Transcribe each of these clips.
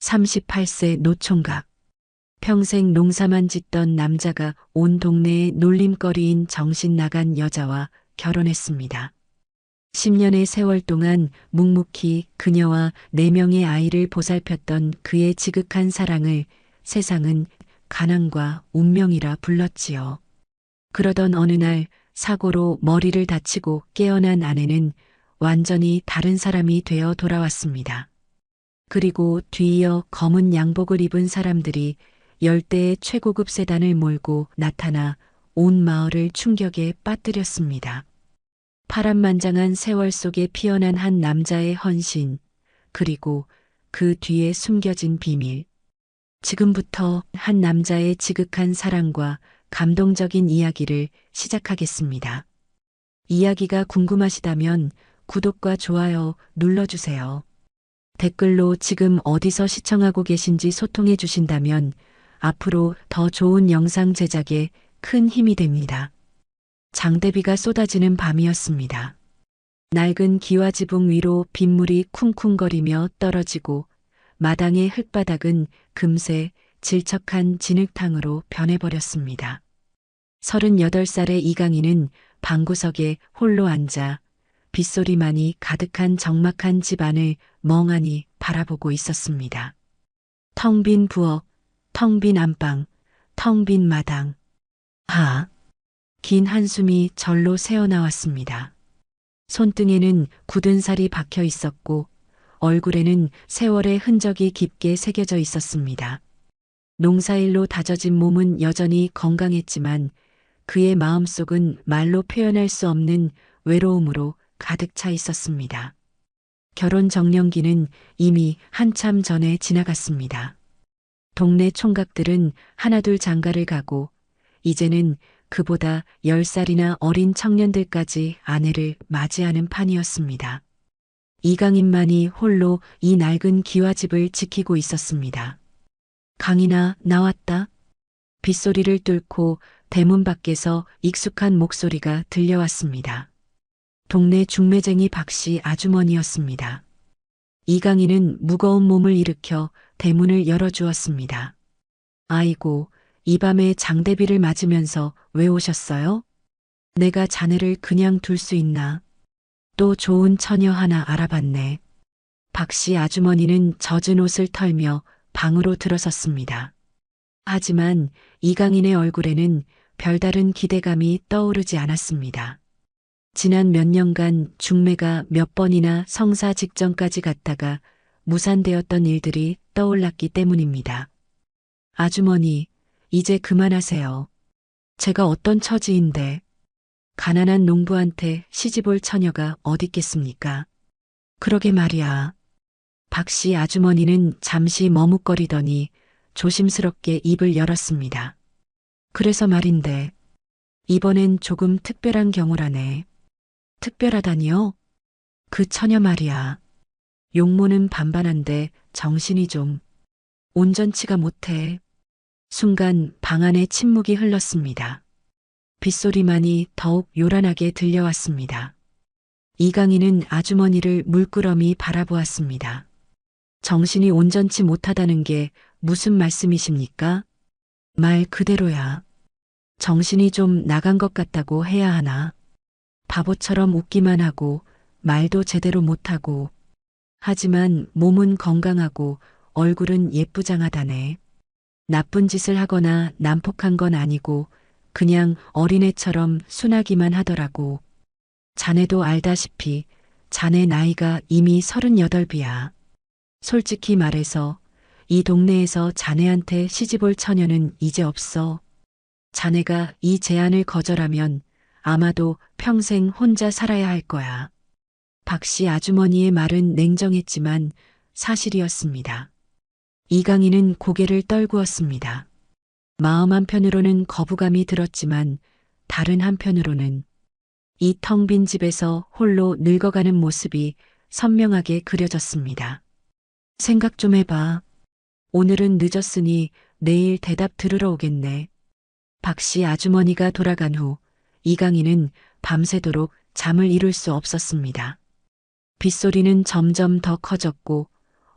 38세 노총각. 평생 농사만 짓던 남자가 온 동네의 놀림거리인 정신 나간 여자와 결혼했습니다. 10년의 세월 동안 묵묵히 그녀와 4명의 아이를 보살폈던 그의 지극한 사랑을 세상은 가난과 운명이라 불렀지요. 그러던 어느 날 사고로 머리를 다치고 깨어난 아내는 완전히 다른 사람이 되어 돌아왔습니다. 그리고 뒤이어 검은 양복을 입은 사람들이 10대의 최고급 세단을 몰고 나타나 온 마을을 충격에 빠뜨렸습니다. 파란만장한 세월 속에 피어난 한 남자의 헌신, 그리고 그 뒤에 숨겨진 비밀. 지금부터 한 남자의 지극한 사랑과 감동적인 이야기를 시작하겠습니다. 이야기가 궁금하시다면 구독과 좋아요 눌러주세요. 댓글로 지금 어디서 시청하고 계신지 소통해 주신다면 앞으로 더 좋은 영상 제작에 큰 힘이 됩니다. 장대비가 쏟아지는 밤이었습니다. 낡은 기와지붕 위로 빗물이 쿵쿵거리며 떨어지고 마당의 흙바닥은 금세 질척한 진흙탕으로 변해버렸습니다. 38살의 이강인은 방구석에 홀로 앉아 빗소리만이 가득한 적막한 집 안을 멍하니 바라보고 있었습니다. 텅 빈 부엌, 텅 빈 안방, 텅 빈 마당. 긴 한숨이 절로 새어나왔습니다. 손등에는 굳은 살이 박혀 있었고 얼굴에는 세월의 흔적이 깊게 새겨져 있었습니다. 농사일로 다져진 몸은 여전히 건강했지만 그의 마음속은 말로 표현할 수 없는 외로움으로 가득 차 있었습니다. 결혼 정년기는 이미 한참 전에 지나갔습니다. 동네 총각들은 하나둘 장가를 가고 이제는 그보다 10살이나 어린 청년들까지 아내를 맞이하는 판이었습니다. 이강인만이 홀로 이 낡은 기와집을 지키고 있었습니다. 강인아, 나왔다. 빗소리를 뚫고 대문 밖에서 익숙한 목소리가 들려왔습니다. 동네 중매쟁이 박씨 아주머니였습니다. 이강인은 무거운 몸을 일으켜 대문을 열어주었습니다. 아이고, 이 밤에 장대비를 맞으면서 왜 오셨어요? 내가 자네를 그냥 둘 수 있나? 또 좋은 처녀 하나 알아봤네. 박씨 아주머니는 젖은 옷을 털며 방으로 들어섰습니다. 하지만 이강인의 얼굴에는 별다른 기대감이 떠오르지 않았습니다. 지난 몇 년간 중매가 몇 번이나 성사 직전까지 갔다가 무산되었던 일들이 떠올랐기 때문입니다. 아주머니, 이제 그만하세요. 제가 어떤 처지인데 가난한 농부한테 시집올 처녀가 어딨겠습니까? 그러게 말이야. 박씨 아주머니는 잠시 머뭇거리더니 조심스럽게 입을 열었습니다. 그래서 말인데 이번엔 조금 특별한 경우라네. 특별하다니요? 그 처녀 말이야. 용모는 반반한데 정신이 좀 온전치가 못해. 순간 방 안에 침묵이 흘렀습니다. 빗소리만이 더욱 요란하게 들려왔습니다. 이강인은 아주머니를 물끄러미 바라보았습니다. 정신이 온전치 못하다는 게 무슨 말씀이십니까? 말 그대로야. 정신이 좀 나간 것 같다고 해야 하나? 바보처럼 웃기만 하고 말도 제대로 못하고 하지만 몸은 건강하고 얼굴은 예쁘장하다네. 나쁜 짓을 하거나 난폭한 건 아니고 그냥 어린애처럼 순하기만 하더라고. 자네도 알다시피 자네 나이가 이미 38이야. 솔직히 말해서 이 동네에서 자네한테 시집올 처녀는 이제 없어. 자네가 이 제안을 거절하면 아마도 평생 혼자 살아야 할 거야. 박씨 아주머니의 말은 냉정했지만 사실이었습니다. 이강인은 고개를 떨구었습니다. 마음 한편으로는 거부감이 들었지만 다른 한편으로는 이 텅 빈 집에서 홀로 늙어가는 모습이 선명하게 그려졌습니다. 생각 좀 해봐. 오늘은 늦었으니 내일 대답 들으러 오겠네. 박씨 아주머니가 돌아간 후 이강인은 밤새도록 잠을 이룰 수 없었습니다. 빗소리는 점점 더 커졌고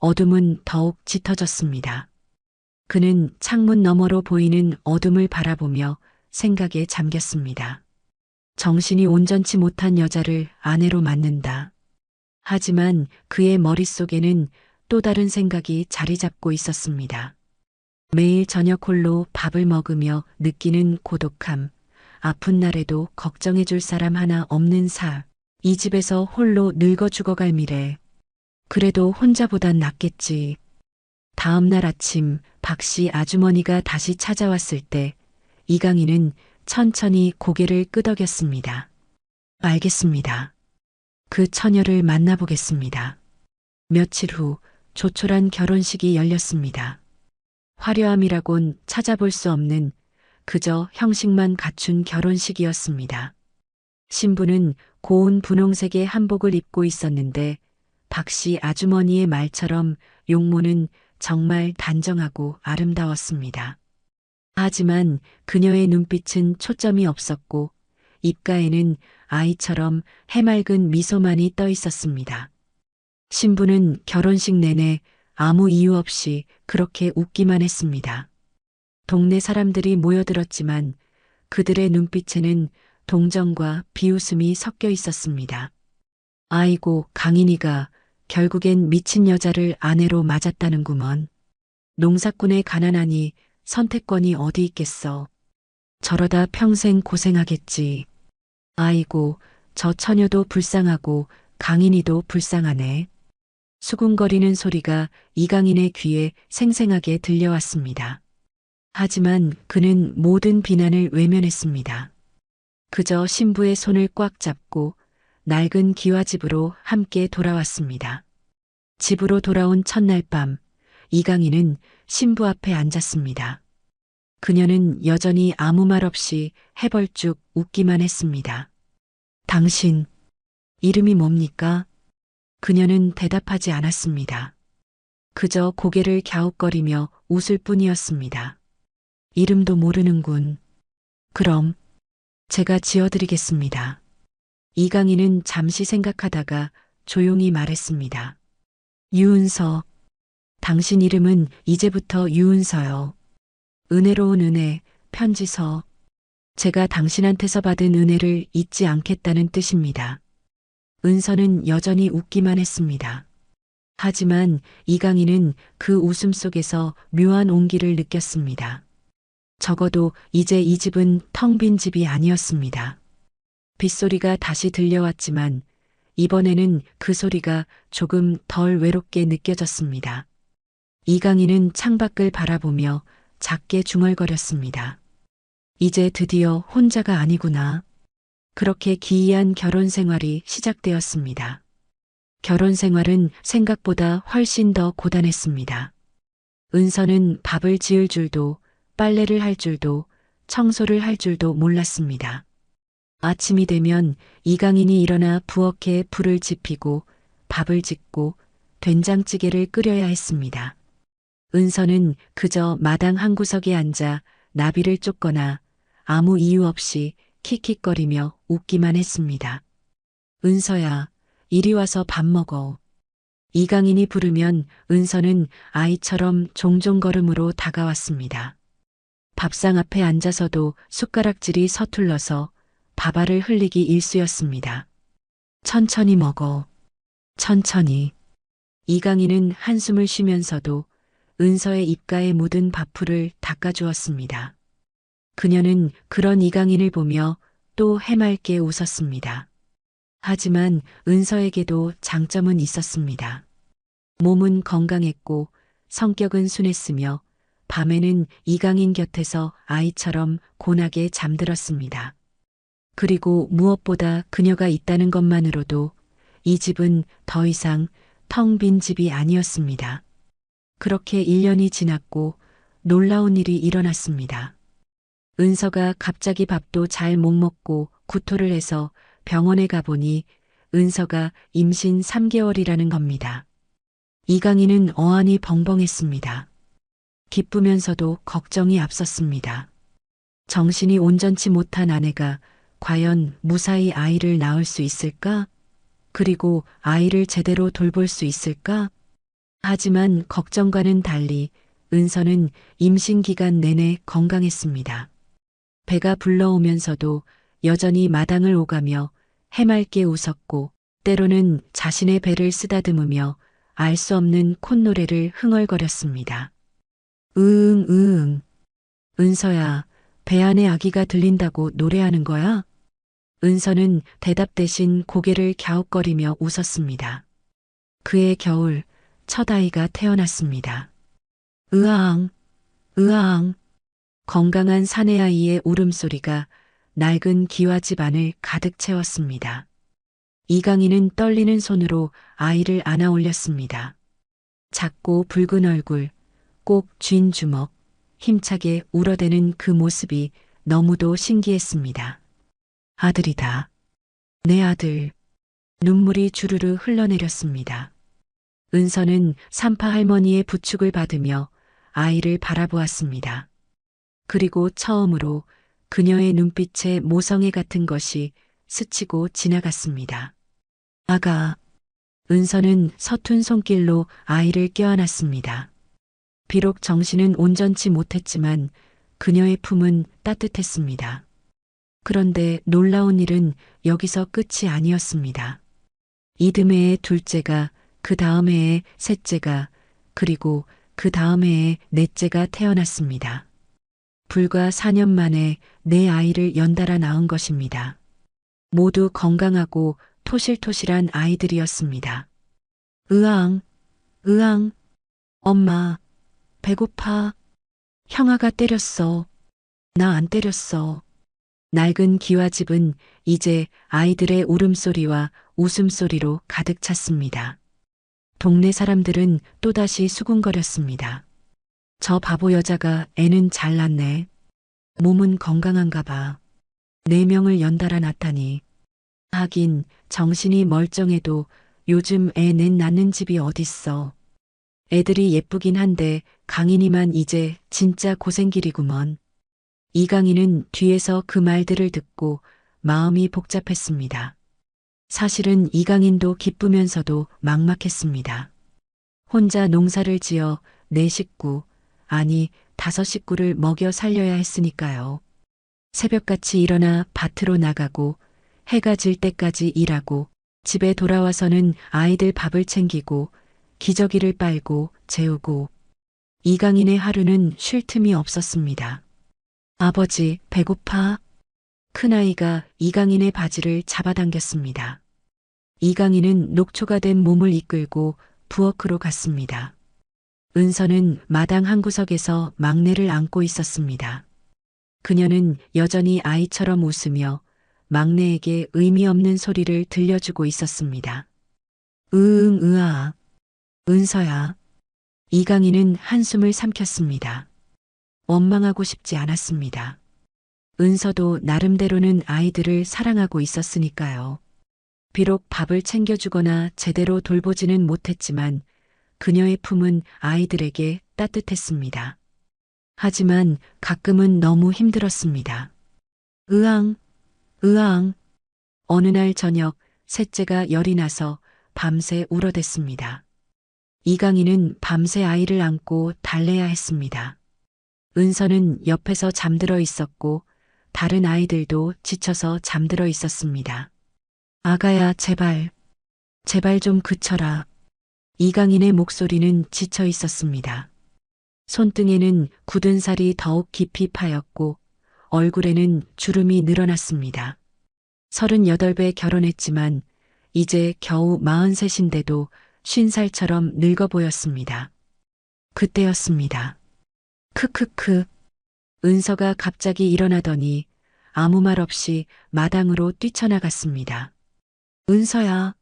어둠은 더욱 짙어졌습니다. 그는 창문 너머로 보이는 어둠을 바라보며 생각에 잠겼습니다. 정신이 온전치 못한 여자를 아내로 맞는다. 하지만 그의 머릿속에는 또 다른 생각이 자리 잡고 있었습니다. 매일 저녁 홀로 밥을 먹으며 느끼는 고독함, 아픈 날에도 걱정해줄 사람 하나 없는 이 집에서 홀로 늙어 죽어갈 미래. 그래도 혼자보단 낫겠지. 다음 날 아침 박씨 아주머니가 다시 찾아왔을 때 이강인은 천천히 고개를 끄덕였습니다. 알겠습니다. 그 처녀를 만나보겠습니다. 며칠 후 조촐한 결혼식이 열렸습니다. 화려함이라곤 찾아볼 수 없는 그저 형식만 갖춘 결혼식이었습니다. 신부는 고운 분홍색의 한복을 입고 있었는데 박씨 아주머니의 말처럼 용모는 정말 단정하고 아름다웠습니다. 하지만 그녀의 눈빛은 초점이 없었고 입가에는 아이처럼 해맑은 미소만이 떠 있었습니다. 신부는 결혼식 내내 아무 이유 없이 그렇게 웃기만 했습니다. 동네 사람들이 모여들었지만 그들의 눈빛에는 동정과 비웃음이 섞여 있었습니다. 아이고, 강인이가 결국엔 미친 여자를 아내로 맞았다는구먼. 농사꾼의 가난하니 선택권이 어디 있겠어. 저러다 평생 고생하겠지. 아이고, 저 처녀도 불쌍하고 강인이도 불쌍하네. 수군거리는 소리가 이강인의 귀에 생생하게 들려왔습니다. 하지만 그는 모든 비난을 외면했습니다. 그저 신부의 손을 꽉 잡고 낡은 기와집으로 함께 돌아왔습니다. 집으로 돌아온 첫날 밤, 이강인은 신부 앞에 앉았습니다. 그녀는 여전히 아무 말 없이 해벌쭉 웃기만 했습니다. 당신, 이름이 뭡니까? 그녀는 대답하지 않았습니다. 그저 고개를 갸웃거리며 웃을 뿐이었습니다. 이름도 모르는군. 그럼 제가 지어드리겠습니다. 이강인은 잠시 생각하다가 조용히 말했습니다. 유은서. 당신 이름은 이제부터 유은서요. 은혜로운 은혜, 편지서. 제가 당신한테서 받은 은혜를 잊지 않겠다는 뜻입니다. 은서는 여전히 웃기만 했습니다. 하지만 이강인은 그 웃음 속에서 묘한 온기를 느꼈습니다. 적어도 이제 이 집은 텅 빈 집이 아니었습니다. 빗소리가 다시 들려왔지만 이번에는 그 소리가 조금 덜 외롭게 느껴졌습니다. 이강인은 창밖을 바라보며 작게 중얼거렸습니다. 이제 드디어 혼자가 아니구나. 그렇게 기이한 결혼 생활이 시작되었습니다. 결혼 생활은 생각보다 훨씬 더 고단했습니다. 은서는 밥을 지을 줄도 빨래를 할 줄도 청소를 할 줄도 몰랐습니다. 아침이 되면 이강인이 일어나 부엌에 불을 지피고 밥을 짓고 된장찌개를 끓여야 했습니다. 은서는 그저 마당 한 구석에 앉아 나비를 쫓거나 아무 이유 없이 킥킥거리며 웃기만 했습니다. 은서야, 이리 와서 밥 먹어. 이강인이 부르면 은서는 아이처럼 종종 걸음으로 다가왔습니다. 밥상 앞에 앉아서도 숟가락질이 서툴러서 밥알을 흘리기 일쑤였습니다. 천천히 먹어. 천천히. 이강인은 한숨을 쉬면서도 은서의 입가에 묻은 밥풀을 닦아주었습니다. 그녀는 그런 이강인을 보며 또 해맑게 웃었습니다. 하지만 은서에게도 장점은 있었습니다. 몸은 건강했고 성격은 순했으며 밤에는 이강인 곁에서 아이처럼 곤하게 잠들었습니다. 그리고 무엇보다 그녀가 있다는 것만으로도 이 집은 더 이상 텅 빈 집이 아니었습니다. 그렇게 1년이 지났고 놀라운 일이 일어났습니다. 은서가 갑자기 밥도 잘 못 먹고 구토를 해서 병원에 가보니 은서가 임신 3개월이라는 겁니다. 이강인은 어안이 벙벙했습니다. 기쁘면서도 걱정이 앞섰습니다. 정신이 온전치 못한 아내가 과연 무사히 아이를 낳을 수 있을까? 그리고 아이를 제대로 돌볼 수 있을까? 하지만 걱정과는 달리 은서는 임신 기간 내내 건강했습니다. 배가 불러오면서도 여전히 마당을 오가며 해맑게 웃었고 때로는 자신의 배를 쓰다듬으며 알 수 없는 콧노래를 흥얼거렸습니다. 으응 으응. 은서야, 배 안에 아기가 들린다고 노래하는 거야? 은서는 대답 대신 고개를 갸웃거리며 웃었습니다. 그해 겨울 첫 아이가 태어났습니다. 으앙, 으앙. 건강한 사내아이의 울음소리가 낡은 기와집 안을 가득 채웠습니다. 이강인은 떨리는 손으로 아이를 안아 올렸습니다. 작고 붉은 얼굴, 꼭 쥔 주먹, 힘차게 울어대는 그 모습이 너무도 신기했습니다. 아들이다. 내 아들. 눈물이 주르르 흘러내렸습니다. 은서는 산파 할머니의 부축을 받으며 아이를 바라보았습니다. 그리고 처음으로 그녀의 눈빛에 모성애 같은 것이 스치고 지나갔습니다. 아가. 은서는 서툰 손길로 아이를 껴안았습니다. 비록 정신은 온전치 못했지만 그녀의 품은 따뜻했습니다. 그런데 놀라운 일은 여기서 끝이 아니었습니다. 이듬해의 둘째가, 그 다음 해에 셋째가, 그리고 그 다음 해에 넷째가 태어났습니다. 불과 4년 만에 네 아이를 연달아 낳은 것입니다. 모두 건강하고 토실토실한 아이들이었습니다. 으앙, 으앙, 엄마, 배고파. 형아가 때렸어. 나 안 때렸어. 낡은 기와집은 이제 아이들의 울음소리와 웃음소리로 가득 찼습니다. 동네 사람들은 또다시 수군거렸습니다. 저 바보 여자가 애는 잘 낳네. 몸은 건강한가 봐. 4명을 연달아 낳다니. 하긴 정신이 멀쩡해도 요즘 애 넷 낳는 집이 어딨어. 애들이 예쁘긴 한데 강인이만 이제 진짜 고생길이구먼. 이강인은 뒤에서 그 말들을 듣고 마음이 복잡했습니다. 사실은 이강인도 기쁘면서도 막막했습니다. 혼자 농사를 지어 4식구, 아니 5식구를 먹여 살려야 했으니까요. 새벽같이 일어나 밭으로 나가고 해가 질 때까지 일하고 집에 돌아와서는 아이들 밥을 챙기고 기저귀를 빨고 재우고 이강인의 하루는 쉴 틈이 없었습니다. 아버지, 배고파? 큰아이가 이강인의 바지를 잡아당겼습니다. 이강인은 녹초가 된 몸을 이끌고 부엌으로 갔습니다. 은서는 마당 한 구석에서 막내를 안고 있었습니다. 그녀는 여전히 아이처럼 웃으며 막내에게 의미 없는 소리를 들려주고 있었습니다. 으응 으아. 은서야. 이강인은 한숨을 삼켰습니다. 원망하고 싶지 않았습니다. 은서도 나름대로는 아이들을 사랑하고 있었으니까요. 비록 밥을 챙겨주거나 제대로 돌보지는 못했지만 그녀의 품은 아이들에게 따뜻했습니다. 하지만 가끔은 너무 힘들었습니다. 으앙, 으앙. 어느 날 저녁 셋째가 열이 나서 밤새 울어댔습니다. 이강인은 밤새 아이를 안고 달래야 했습니다. 은서는 옆에서 잠들어 있었고 다른 아이들도 지쳐서 잠들어 있었습니다. 아가야, 제발, 제발 좀 그쳐라. 이강인의 목소리는 지쳐 있었습니다. 손등에는 굳은 살이 더욱 깊이 파였고 얼굴에는 주름이 늘어났습니다. 38배 결혼했지만 이제 겨우 43인데도 50살처럼 늙어 보였습니다. 그때였습니다. 크크크. 은서가 갑자기 일어나더니 아무 말 없이 마당으로 뛰쳐나갔습니다. 은서야,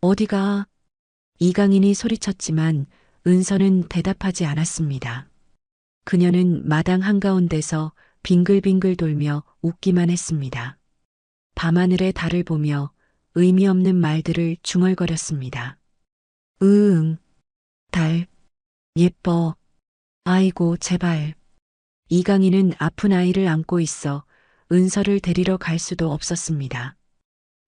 어디가? 이강인이 소리쳤지만 은서는 대답하지 않았습니다. 그녀는 마당 한가운데서 빙글빙글 돌며 웃기만 했습니다. 밤하늘의 달을 보며 의미 없는 말들을 중얼거렸습니다. 으응, 달, 예뻐. 아이고, 제발. 이강인은 아픈 아이를 안고 있어 은서를 데리러 갈 수도 없었습니다.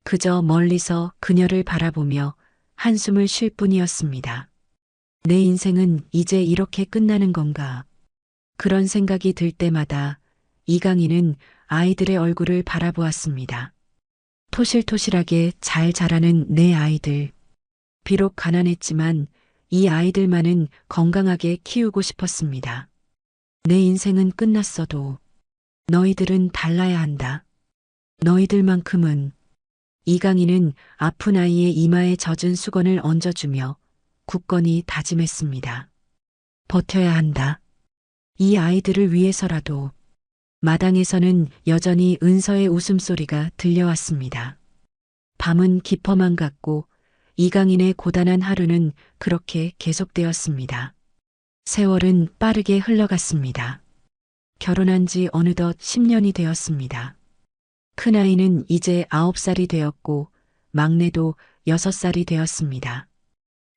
그저 멀리서 그녀를 바라보며 한숨을 쉴 뿐이었습니다. 내 인생은 이제 이렇게 끝나는 건가? 그런 생각이 들 때마다 이강인은 아이들의 얼굴을 바라보았습니다. 토실토실하게 잘 자라는 내 아이들. 비록 가난했지만 이 아이들만은 건강하게 키우고 싶었습니다. 내 인생은 끝났어도 너희들은 달라야 한다. 너희들만큼은. 이강인은 아픈 아이의 이마에 젖은 수건을 얹어주며 굳건히 다짐했습니다. 버텨야 한다. 이 아이들을 위해서라도. 마당에서는 여전히 은서의 웃음소리가 들려왔습니다. 밤은 깊어만 갔고 이강인의 고단한 하루는 그렇게 계속되었습니다. 세월은 빠르게 흘러갔습니다. 결혼한 지 어느덧 10년이 되었습니다. 큰아이는 이제 9살이 되었고 막내도 6살이 되었습니다.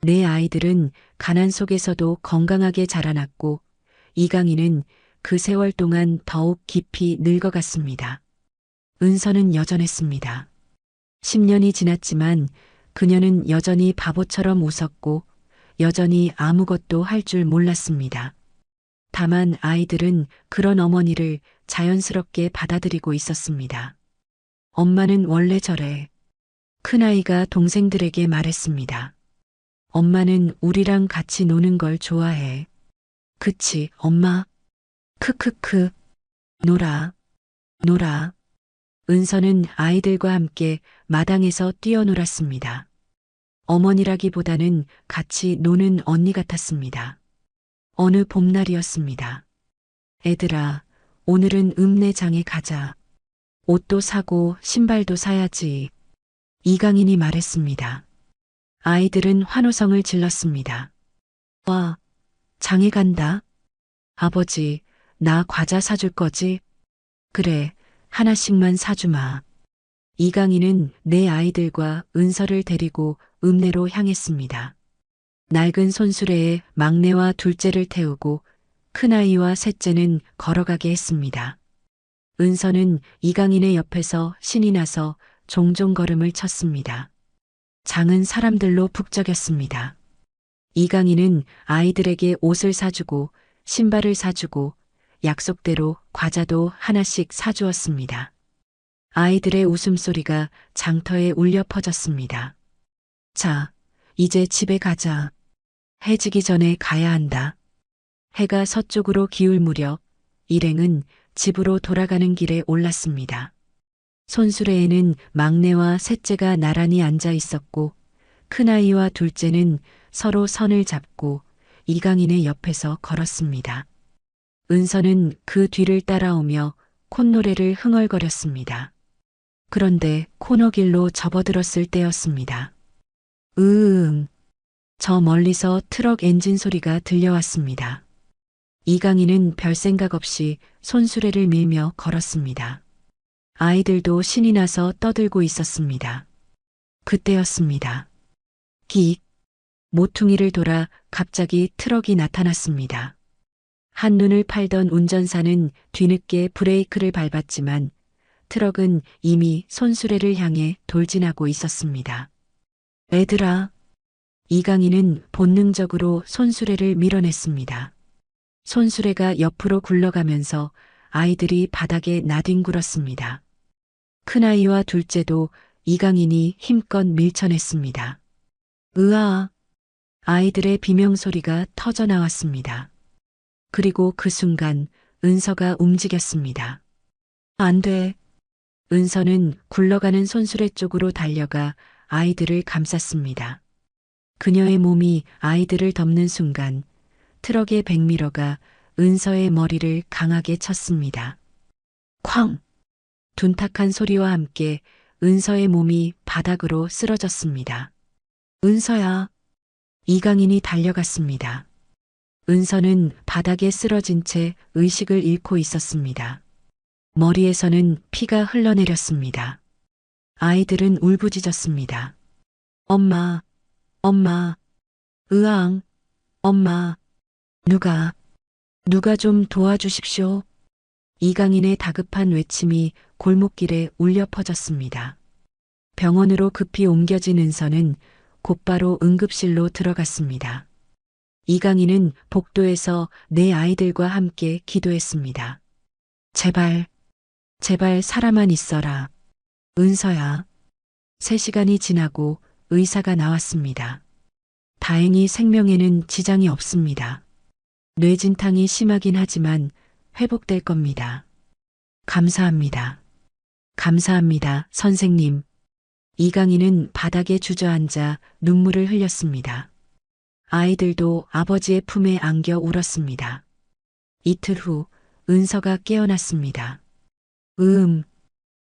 내 아이들은 가난 속에서도 건강하게 자라났고 이강인은 그 세월 동안 더욱 깊이 늙어갔습니다. 은서는 여전했습니다. 10년이 지났지만 그녀는 여전히 바보처럼 웃었고 여전히 아무것도 할 줄 몰랐습니다. 다만 아이들은 그런 어머니를 자연스럽게 받아들이고 있었습니다. 엄마는 원래 저래. 큰아이가 동생들에게 말했습니다. 엄마는 우리랑 같이 노는 걸 좋아해. 그치, 엄마? 크크크. 놀아. 놀아. 은서는 아이들과 함께 마당에서 뛰어놀았습니다. 어머니라기보다는 같이 노는 언니 같았습니다. 어느 봄날이었습니다. 애들아, 오늘은 읍내장에 가자. 옷도 사고 신발도 사야지. 이강인이 말했습니다. 아이들은 환호성을 질렀습니다. 와, 장에 간다. 아버지, 나 과자 사줄 거지? 그래, 하나씩만 사주마. 이강인은 내 아이들과 은서를 데리고 읍내로 향했습니다. 낡은 손수레에 막내와 둘째를 태우고 큰아이와 셋째는 걸어가게 했습니다. 은서는 이강인의 옆에서 신이 나서 종종 걸음을 쳤습니다. 장은 사람들로 북적였습니다. 이강인은 아이들에게 옷을 사주고 신발을 사주고 약속대로 과자도 하나씩 사주었습니다. 아이들의 웃음소리가 장터에 울려 퍼졌습니다. 자, 이제 집에 가자. 해 지기 전에 가야 한다. 해가 서쪽으로 기울 무렵 일행은 집으로 돌아가는 길에 올랐습니다. 손수레에는 막내와 셋째가 나란히 앉아 있었고 큰아이와 둘째는 서로 선을 잡고 이강인의 옆에서 걸었습니다. 은서는 그 뒤를 따라오며 콧노래를 흥얼거렸습니다. 그런데 코너길로 접어들었을 때였습니다. 저 멀리서 트럭 엔진 소리가 들려왔습니다. 이강인은 별 생각 없이 손수레를 밀며 걸었습니다. 아이들도 신이 나서 떠들고 있었습니다. 그때였습니다. 긱! 모퉁이를 돌아 갑자기 트럭이 나타났습니다. 한눈을 팔던 운전사는 뒤늦게 브레이크를 밟았지만 트럭은 이미 손수레를 향해 돌진하고 있었습니다. 애들아! 이강인은 본능적으로 손수레를 밀어냈습니다. 손수레가 옆으로 굴러가면서 아이들이 바닥에 나뒹굴었습니다. 큰아이와 둘째도 이강인이 힘껏 밀쳐냈습니다. 으아! 아이들의 비명소리가 터져나왔습니다. 그리고 그 순간 은서가 움직였습니다. 안 돼. 은서는 굴러가는 손수레 쪽으로 달려가 아이들을 감쌌습니다. 그녀의 몸이 아이들을 덮는 순간 트럭의 백미러가 은서의 머리를 강하게 쳤습니다. 쾅! 둔탁한 소리와 함께 은서의 몸이 바닥으로 쓰러졌습니다. 은서야! 이강인이 달려갔습니다. 은서는 바닥에 쓰러진 채 의식을 잃고 있었습니다. 머리에서는 피가 흘러내렸습니다. 아이들은 울부짖었습니다. 엄마, 엄마, 으앙, 엄마, 누가 좀 도와주십시오. 이강인의 다급한 외침이 골목길에 울려 퍼졌습니다. 병원으로 급히 옮겨진 은서는 곧바로 응급실로 들어갔습니다. 이강인은 복도에서 네 아이들과 함께 기도했습니다. 제발, 제발 살아만 있어라. 은서야. 3시간이 지나고 의사가 나왔습니다. 다행히 생명에는 지장이 없습니다. 뇌진탕이 심하긴 하지만 회복될 겁니다. 감사합니다. 감사합니다, 선생님. 이강인은 바닥에 주저앉아 눈물을 흘렸습니다. 아이들도 아버지의 품에 안겨 울었습니다. 이틀 후 은서가 깨어났습니다.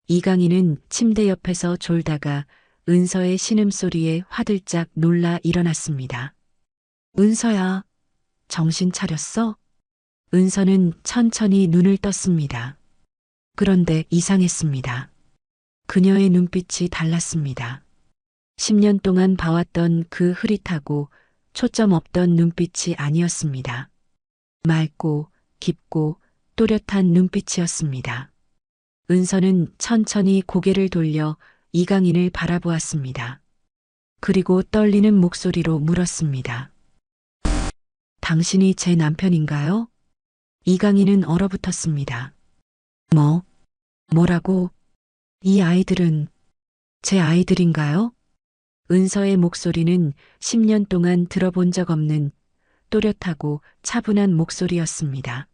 이강인은 침대 옆에서 졸다가 은서의 신음소리에 화들짝 놀라 일어났습니다. 은서야, 정신 차렸어? 은서는 천천히 눈을 떴습니다. 그런데 이상했습니다. 그녀의 눈빛이 달랐습니다. 10년 동안 봐왔던 그 흐릿하고 초점 없던 눈빛이 아니었습니다. 맑고 깊고 또렷한 눈빛이었습니다. 은서는 천천히 고개를 돌려 이강인을 바라보았습니다. 그리고 떨리는 목소리로 물었습니다. 당신이 제 남편인가요? 이강인은 얼어붙었습니다. 뭐라고? 이 아이들은 제 아이들인가요? 은서의 목소리는 10년 동안 들어본 적 없는 또렷하고 차분한 목소리였습니다.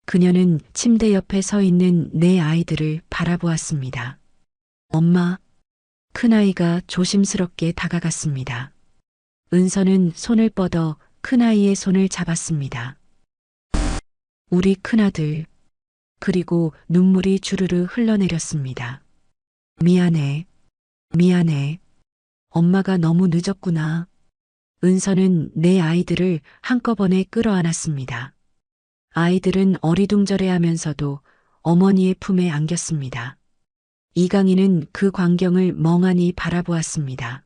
그녀는 침대 옆에 서 있는 네 아이들을 바라보았습니다. 엄마, 큰아이가 조심스럽게 다가갔습니다. 은서는 손을 뻗어 큰아이의 손을 잡았습니다. 우리 큰아들. 그리고 눈물이 주르르 흘러내렸습니다. 미안해. 엄마가 너무 늦었구나. 은서는 네 아이들을 한꺼번에 끌어안았습니다. 아이들은 어리둥절해하면서도 어머니의 품에 안겼습니다. 이강인은 그 광경을 멍하니 바라보았습니다.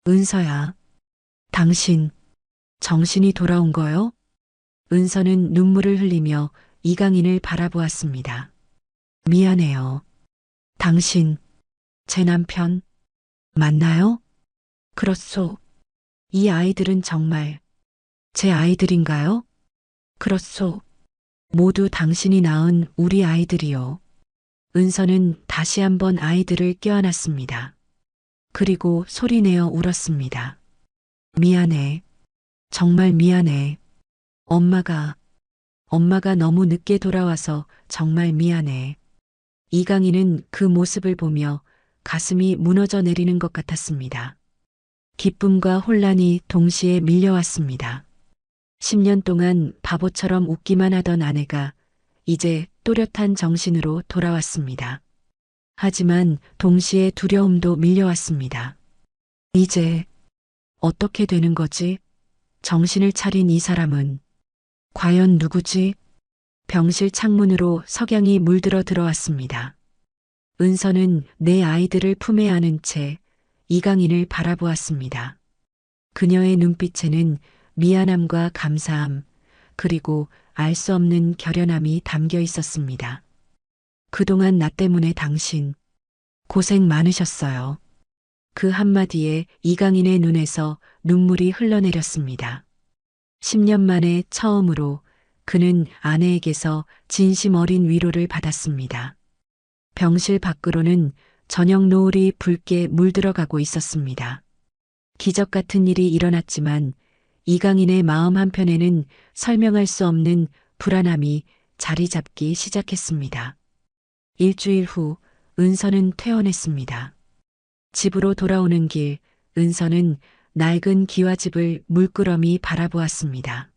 은서야, 당신 정신이 돌아온 거요? 은서는 눈물을 흘리며 이강인을 바라보았습니다. 미안해요. 당신 제 남편 맞나요? 그렇소. 이 아이들은 정말 제 아이들인가요? 그렇소. 모두 당신이 낳은 우리 아이들이요. 은서는 다시 한번 아이들을 껴안았습니다. 그리고 소리내어 울었습니다. 미안해. 정말 미안해. 엄마가 너무 늦게 돌아와서 정말 미안해. 이강인은 그 모습을 보며 가슴이 무너져 내리는 것 같았습니다. 기쁨과 혼란이 동시에 밀려왔습니다. 10년 동안 바보처럼 웃기만 하던 아내가 이제 또렷한 정신으로 돌아왔습니다. 하지만 동시에 두려움도 밀려왔습니다. 이제 어떻게 되는 거지? 정신을 차린 이 사람은 과연 누구지? 병실 창문으로 석양이 물들어 들어왔습니다. 은서는 네 아이들을 품에 안은 채 이강인을 바라보았습니다. 그녀의 눈빛에는 미안함과 감사함, 그리고 알 수 없는 결연함이 담겨 있었습니다. 그동안 나 때문에 당신 고생 많으셨어요. 그 한마디에 이강인의 눈에서 눈물이 흘러내렸습니다. 10년 만에 처음으로 그는 아내에게서 진심 어린 위로를 받았습니다. 병실 밖으로는 저녁 노을이 붉게 물들어가고 있었습니다. 기적 같은 일이 일어났지만 이강인의 마음 한편에는 설명할 수 없는 불안함이 자리 잡기 시작했습니다. 일주일 후 은서는 퇴원했습니다. 집으로 돌아오는 길 은서는 낡은 기와집을 물끄러미 바라보았습니다.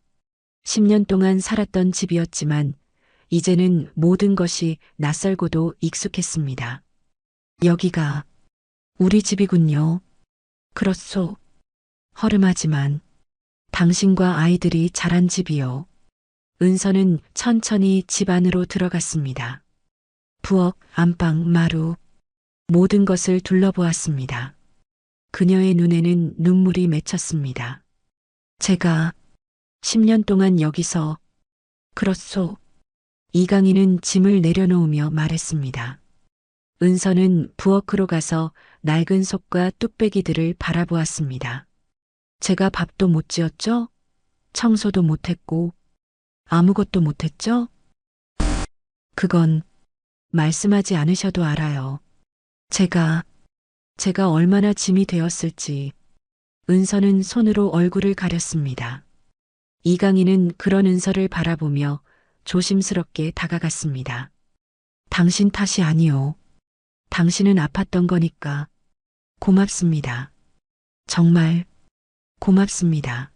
10년 동안 살았던 집이었지만 이제는 모든 것이 낯설고도 익숙했습니다. 여기가 우리 집이군요. 그렇소. 허름하지만 당신과 아이들이 자란 집이요. 은서는 천천히 집 안으로 들어갔습니다. 부엌, 안방, 마루, 모든 것을 둘러보았습니다. 그녀의 눈에는 눈물이 맺혔습니다. 제가 10년 동안 여기서 그렇소. 이강인은 짐을 내려놓으며 말했습니다. 은서는 부엌으로 가서 낡은 솥과 뚝배기들을 바라보았습니다. 제가 밥도 못 지었죠? 청소도 못했고 아무것도 못했죠? 그건 말씀하지 않으셔도 알아요. 제가 얼마나 짐이 되었을지. 은서는 손으로 얼굴을 가렸습니다. 이강인은 그런 은서를 바라보며 조심스럽게 다가갔습니다. 당신 탓이 아니요. 당신은 아팠던 거니까. 고맙습니다. 정말 고맙습니다.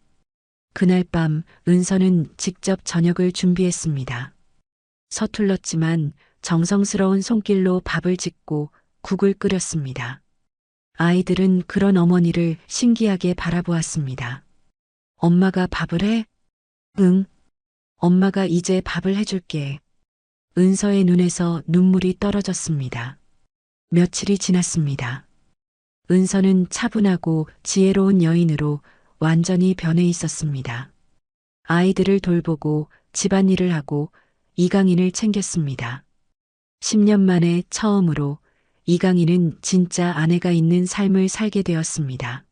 그날 밤 은서는 직접 저녁을 준비했습니다. 서툴렀지만 정성스러운 손길로 밥을 짓고 국을 끓였습니다. 아이들은 그런 어머니를 신기하게 바라보았습니다. 엄마가 밥을 해? 응. 엄마가 이제 밥을 해줄게. 은서의 눈에서 눈물이 떨어졌습니다. 며칠이 지났습니다. 은서는 차분하고 지혜로운 여인으로 완전히 변해 있었습니다. 아이들을 돌보고 집안일을 하고 이강인을 챙겼습니다. 10년 만에 처음으로 이강인은 진짜 아내가 있는 삶을 살게 되었습니다.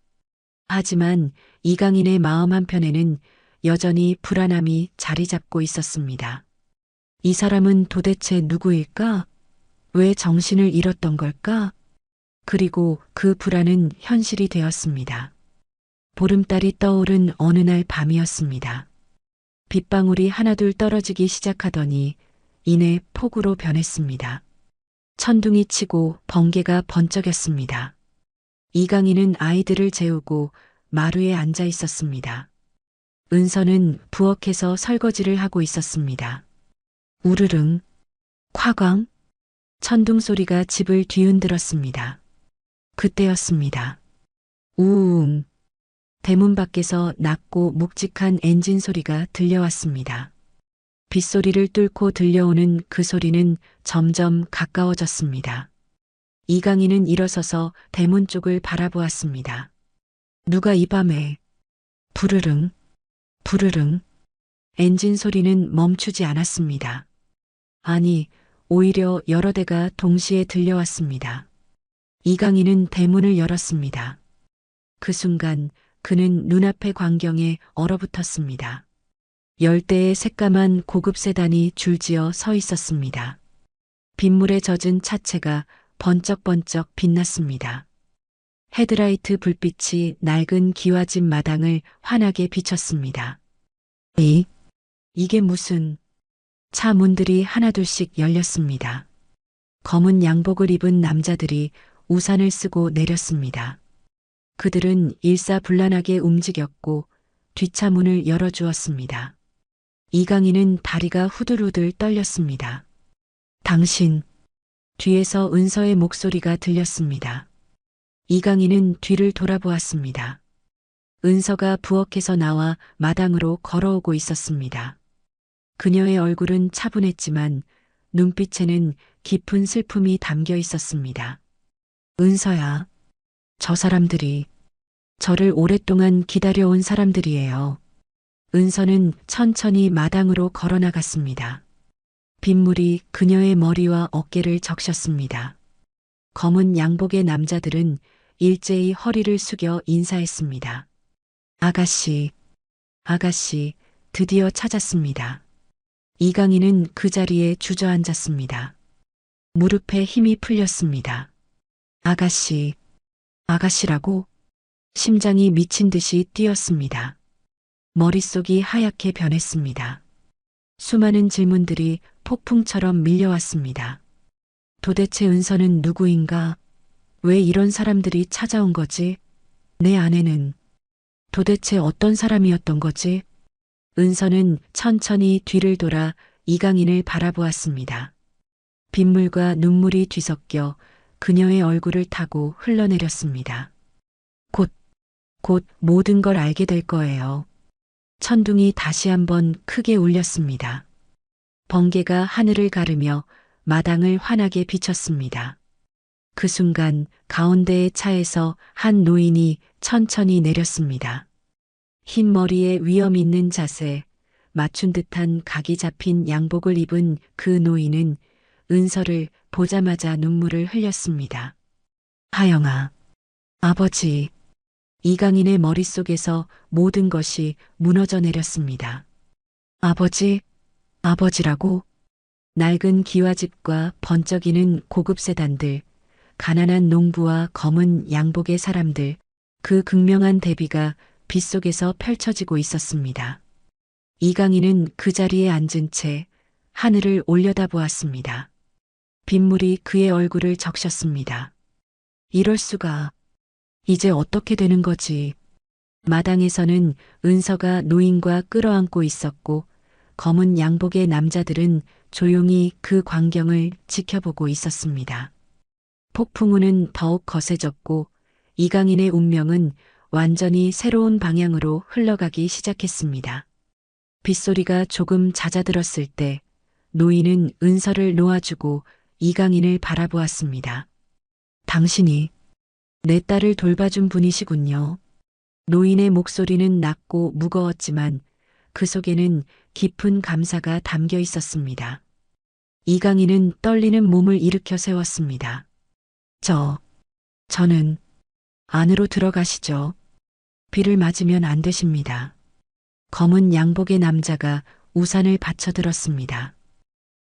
하지만 이강인의 마음 한편에는 여전히 불안함이 자리 잡고 있었습니다. 이 사람은 도대체 누구일까? 왜 정신을 잃었던 걸까? 그리고 그 불안은 현실이 되었습니다. 보름달이 떠오른 어느 날 밤이었습니다. 빗방울이 하나둘 떨어지기 시작하더니 이내 폭우로 변했습니다. 천둥이 치고 번개가 번쩍였습니다. 이강인은 아이들을 재우고 마루에 앉아 있었습니다. 은서는 부엌에서 설거지를 하고 있었습니다. 우르릉, 콱광, 천둥 소리가 집을 뒤흔들었습니다. 그때였습니다. 우웅, 대문 밖에서 낮고 묵직한 엔진 소리가 들려왔습니다. 빗소리를 뚫고 들려오는 그 소리는 점점 가까워졌습니다. 이강인은 일어서서 대문 쪽을 바라보았습니다. 누가 이 밤에 부르릉, 부르릉. 엔진 소리는 멈추지 않았습니다. 아니, 오히려 여러 대가 동시에 들려왔습니다. 이강인은 대문을 열었습니다. 그 순간 그는 눈앞의 광경에 얼어붙었습니다. 10대의 새까만 고급 세단이 줄지어 서 있었습니다. 빗물에 젖은 차체가 번쩍번쩍 빛났습니다. 헤드라이트 불빛이 낡은 기와집 마당을 환하게 비쳤습니다. 이게 무슨... 차 문들이 하나둘씩 열렸습니다. 검은 양복을 입은 남자들이 우산을 쓰고 내렸습니다. 그들은 일사불란하게 움직였고 뒷차 문을 열어주었습니다. 이강인은 다리가 후들후들 떨렸습니다. 당신... 뒤에서 은서의 목소리가 들렸습니다. 이강인은 뒤를 돌아보았습니다. 은서가 부엌에서 나와 마당으로 걸어오고 있었습니다. 그녀의 얼굴은 차분했지만 눈빛에는 깊은 슬픔이 담겨 있었습니다. 은서야, 저 사람들이 저를 오랫동안 기다려온 사람들이에요. 은서는 천천히 마당으로 걸어나갔습니다. 빗물이 그녀의 머리와 어깨를 적셨습니다. 검은 양복의 남자들은 일제히 허리를 숙여 인사했습니다. 아가씨, 아가씨, 드디어 찾았습니다. 이강인은 그 자리에 주저앉았습니다. 무릎에 힘이 풀렸습니다. 아가씨, 아가씨라고? 심장이 미친 듯이 뛰었습니다. 머릿속이 하얗게 변했습니다. 수많은 질문들이 폭풍처럼 밀려왔습니다. 도대체 은서는 누구인가? 왜 이런 사람들이 찾아온 거지? 내 아내는 도대체 어떤 사람이었던 거지? 은서는 천천히 뒤를 돌아 이강인을 바라보았습니다. 빗물과 눈물이 뒤섞여 그녀의 얼굴을 타고 흘러내렸습니다. 곧 모든 걸 알게 될 거예요. 천둥이 다시 한번 크게 울렸습니다. 번개가 하늘을 가르며 마당을 환하게 비쳤습니다. 그 순간 가운데의 차에서 한 노인이 천천히 내렸습니다. 흰 머리에 위험 있는 자세, 맞춘 듯한 각이 잡힌 양복을 입은 그 노인은 은서를 보자마자 눈물을 흘렸습니다. 하영아, 아버지, 이강인의 머릿속에서 모든 것이 무너져 내렸습니다. 아버지, 아버지라고? 낡은 기와집과 번쩍이는 고급 세단들, 가난한 농부와 검은 양복의 사람들, 그 극명한 대비가 빗속에서 펼쳐지고 있었습니다. 이강인은 그 자리에 앉은 채 하늘을 올려다보았습니다. 빗물이 그의 얼굴을 적셨습니다. 이럴 수가. 이제 어떻게 되는 거지? 마당에서는 은서가 노인과 끌어안고 있었고 검은 양복의 남자들은 조용히 그 광경을 지켜보고 있었습니다. 폭풍우는 더욱 거세졌고 이강인의 운명은 완전히 새로운 방향으로 흘러가기 시작했습니다. 빗소리가 조금 잦아들었을 때 노인은 은서를 놓아주고 이강인을 바라보았습니다. 당신이 내 딸을 돌봐준 분이시군요. 노인의 목소리는 낮고 무거웠지만 그 속에는 깊은 감사가 담겨 있었습니다. 이강인은 떨리는 몸을 일으켜 세웠습니다. 저는 안으로 들어가시죠. 비를 맞으면 안 되십니다. 검은 양복의 남자가 우산을 받쳐들었습니다.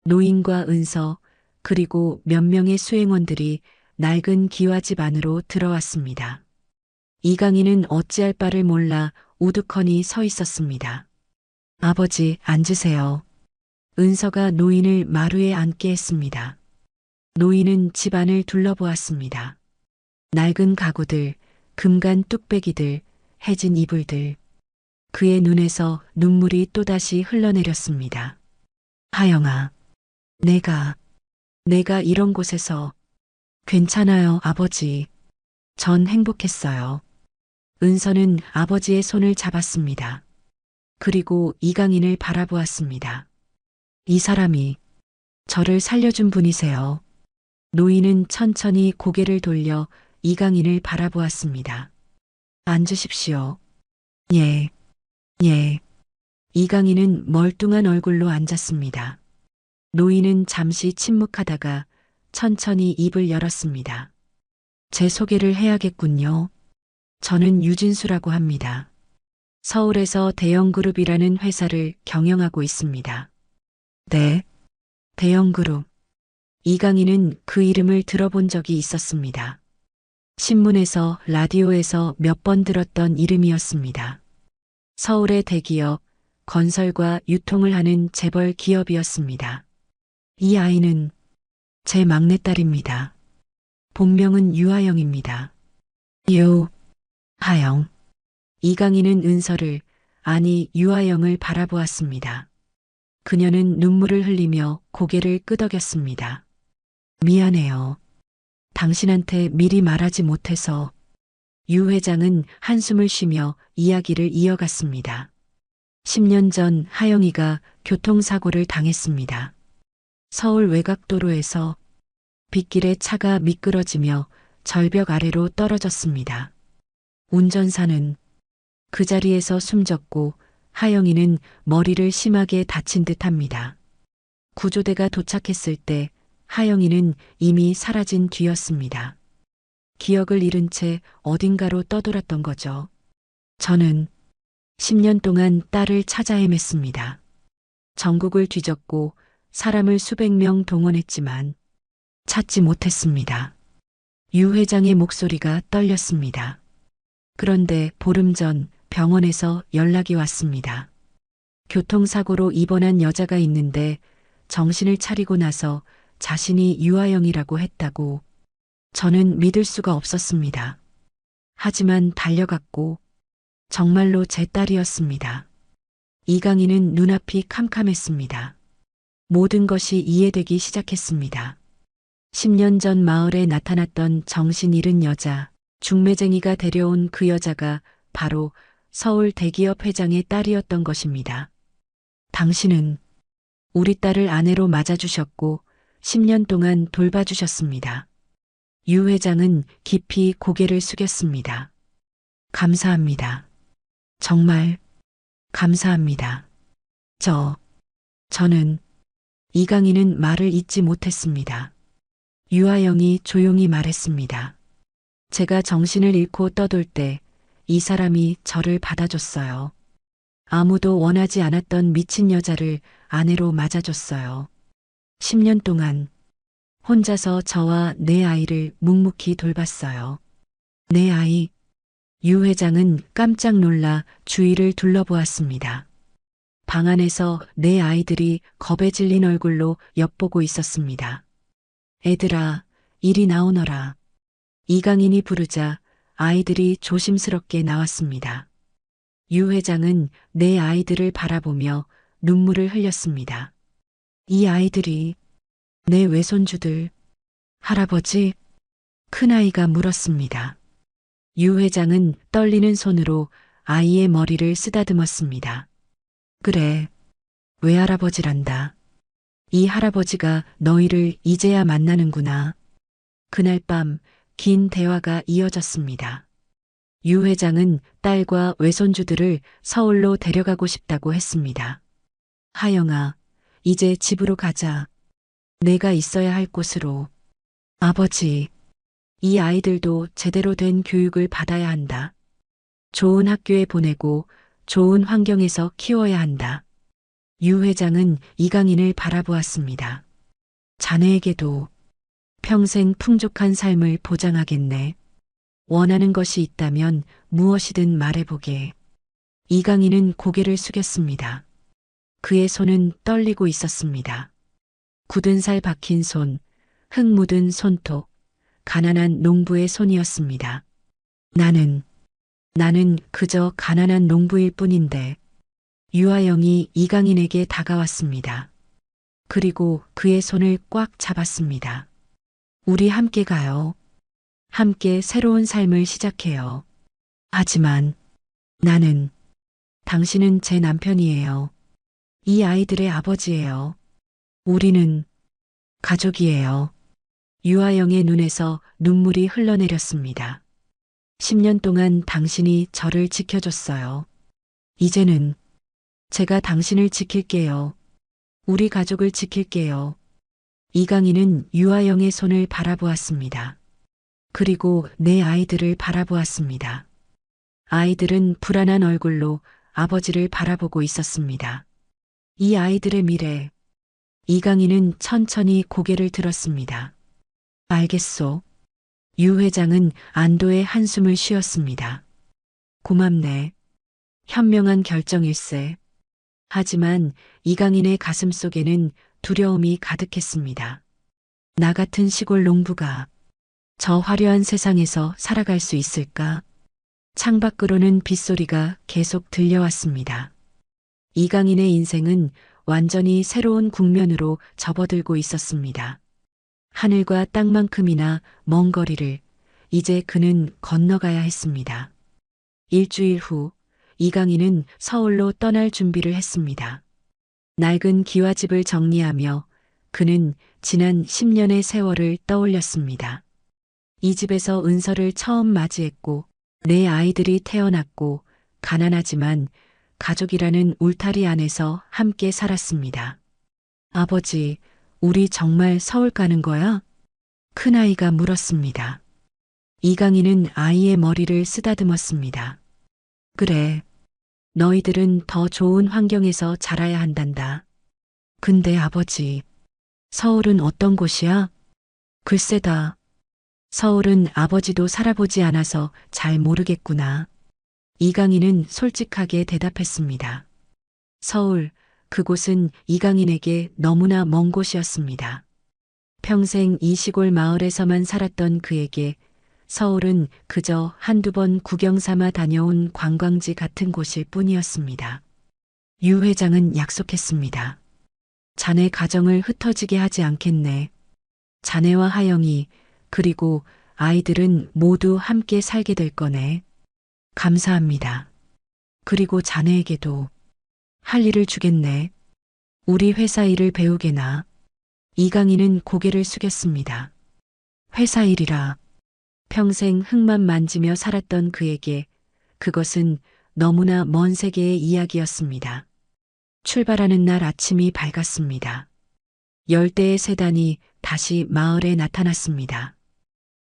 노인과 은서 그리고 몇 명의 수행원들이 낡은 기와집 안으로 들어왔습니다. 이강인은 어찌할 바를 몰라 우두커니 서 있었습니다. 아버지, 앉으세요. 은서가 노인을 마루에 앉게 했습니다. 노인은 집안을 둘러보았습니다. 낡은 가구들, 금간 뚝배기들, 해진 이불들. 그의 눈에서 눈물이 또다시 흘러내렸습니다. 하영아, 내가 이런 곳에서 괜찮아요, 아버지. 전 행복했어요. 은서는 아버지의 손을 잡았습니다. 그리고 이강인을 바라보았습니다. 이 사람이 저를 살려준 분이세요. 노인은 천천히 고개를 돌려 이강인을 바라보았습니다. 앉으십시오. 예. 이강인은 멀뚱한 얼굴로 앉았습니다. 노인은 잠시 침묵하다가 천천히 입을 열었습니다. 제 소개를 해야겠군요. 저는 유진수라고 합니다. 서울에서 대형그룹이라는 회사를 경영하고 있습니다. 네, 대형그룹. 이강인은 그 이름을 들어본 적이 있었습니다. 신문에서, 라디오에서 몇 번 들었던 이름이었습니다. 서울의 대기업, 건설과 유통을 하는 재벌 기업이었습니다. 이 아이는 제 막내딸입니다. 본명은 유하영입니다. 하영. 이강인은 은서를, 아니 유하영을 바라보았습니다. 그녀는 눈물을 흘리며 고개를 끄덕였습니다. 미안해요. 당신한테 미리 말하지 못해서. 유 회장은 한숨을 쉬며 이야기를 이어갔습니다. 10년 전 하영이가 교통사고를 당했습니다. 서울 외곽도로에서 빗길에 차가 미끄러지며 절벽 아래로 떨어졌습니다. 운전사는 그 자리에서 숨졌고 하영이는 머리를 심하게 다친 듯합니다. 구조대가 도착했을 때 하영이는 이미 사라진 뒤였습니다. 기억을 잃은 채 어딘가로 떠돌았던 거죠. 저는 10년 동안 딸을 찾아 헤맸습니다. 전국을 뒤졌고 사람을 수백 명 동원했지만 찾지 못했습니다. 유 회장의 목소리가 떨렸습니다. 그런데 보름 전 병원에서 연락이 왔습니다. 교통사고로 입원한 여자가 있는데 정신을 차리고 나서 자신이 유아영이라고 했다고. 저는 믿을 수가 없었습니다. 하지만 달려갔고 정말로 제 딸이었습니다. 이강인은 눈앞이 캄캄했습니다. 모든 것이 이해되기 시작했습니다. 10년 전 마을에 나타났던 정신 잃은 여자, 중매쟁이가 데려온 그 여자가 바로 서울 대기업 회장의 딸이었던 것입니다. 당신은 우리 딸을 아내로 맞아주셨고 10년 동안 돌봐주셨습니다. 유 회장은 깊이 고개를 숙였습니다. 감사합니다. 정말 감사합니다. 저는 이강인은 말을 잇지 못했습니다. 유아영이 조용히 말했습니다. 제가 정신을 잃고 떠돌 때 이 사람이 저를 받아줬어요. 아무도 원하지 않았던 미친 여자를 아내로 맞아줬어요. 10년 동안 혼자서 저와 내 아이를 묵묵히 돌봤어요. 내 아이, 유 회장은 깜짝 놀라 주위를 둘러보았습니다. 방 안에서 내 아이들이 겁에 질린 얼굴로 엿보고 있었습니다. 애들아, 이리 나오너라. 이강인이 부르자 아이들이 조심스럽게 나왔습니다. 유 회장은 내 아이들을 바라보며 눈물을 흘렸습니다. 이 아이들이 내 외손주들, 할아버지, 큰아이가 물었습니다. 유 회장은 떨리는 손으로 아이의 머리를 쓰다듬었습니다. 그래, 외할아버지란다. 이 할아버지가 너희를 이제야 만나는구나. 그날 밤 긴 대화가 이어졌습니다. 유 회장은 딸과 외손주들을 서울로 데려가고 싶다고 했습니다. 하영아, 이제 집으로 가자. 내가 있어야 할 곳으로. 아버지, 이 아이들도 제대로 된 교육을 받아야 한다. 좋은 학교에 보내고 좋은 환경에서 키워야 한다. 유 회장은 이강인을 바라보았습니다. 자네에게도 평생 풍족한 삶을 보장하겠네. 원하는 것이 있다면 무엇이든 말해보게. 이강인은 고개를 숙였습니다. 그의 손은 떨리고 있었습니다. 굳은 살 박힌 손, 흙 묻은 손톱, 가난한 농부의 손이었습니다. 나는 그저 가난한 농부일 뿐인데. 유아영이 이강인에게 다가왔습니다. 그리고 그의 손을 꽉 잡았습니다. 우리 함께 가요. 함께 새로운 삶을 시작해요. 하지만 당신은 제 남편이에요. 이 아이들의 아버지예요. 우리는 가족이에요. 유아영의 눈에서 눈물이 흘러내렸습니다. 10년 동안 당신이 저를 지켜줬어요. 이제는 제가 당신을 지킬게요. 우리 가족을 지킬게요. 이강인은 유아영의 손을 바라보았습니다. 그리고 내 아이들을 바라보았습니다. 아이들은 불안한 얼굴로 아버지를 바라보고 있었습니다. 이 아이들의 미래. 이강인은 천천히 고개를 들었습니다. 알겠소. 유 회장은 안도의 한숨을 쉬었습니다. 고맙네. 현명한 결정일세. 하지만 이강인의 가슴 속에는 두려움이 가득했습니다. 나 같은 시골 농부가 저 화려한 세상에서 살아갈 수 있을까? 창밖으로는 빗소리가 계속 들려왔습니다. 이강인의 인생은 완전히 새로운 국면으로 접어들고 있었습니다. 하늘과 땅만큼이나 먼 거리를 이제 그는 건너가야 했습니다. 일주일 후 이강인은 서울로 떠날 준비를 했습니다. 낡은 기와집을 정리하며 그는 지난 10년의 세월을 떠올렸습니다. 이 집에서 은서를 처음 맞이했고 내 아이들이 태어났고 가난하지만 가족이라는 울타리 안에서 함께 살았습니다. 아버지, 우리 정말 서울 가는 거야? 큰아이가 물었습니다. 이강인은 아이의 머리를 쓰다듬었습니다. 그래, 너희들은 더 좋은 환경에서 자라야 한단다. 근데 아버지, 서울은 어떤 곳이야? 글쎄다. 서울은 아버지도 살아보지 않아서 잘 모르겠구나. 이강인은 솔직하게 대답했습니다. 서울, 그곳은 이강인에게 너무나 먼 곳이었습니다. 평생 이 시골 마을에서만 살았던 그에게 서울은 그저 한두 번 구경 삼아 다녀온 관광지 같은 곳일 뿐이었습니다. 유 회장은 약속했습니다. 자네 가정을 흩어지게 하지 않겠네. 자네와 하영이 그리고 아이들은 모두 함께 살게 될 거네. 감사합니다. 그리고 자네에게도 할 일을 주겠네. 우리 회사 일을 배우게나. 이강인은 고개를 숙였습니다. 회사 일이라. 평생 흙만 만지며 살았던 그에게 그것은 너무나 먼 세계의 이야기였습니다. 출발하는 날 아침이 밝았습니다. 10대의 세단이 다시 마을에 나타났습니다.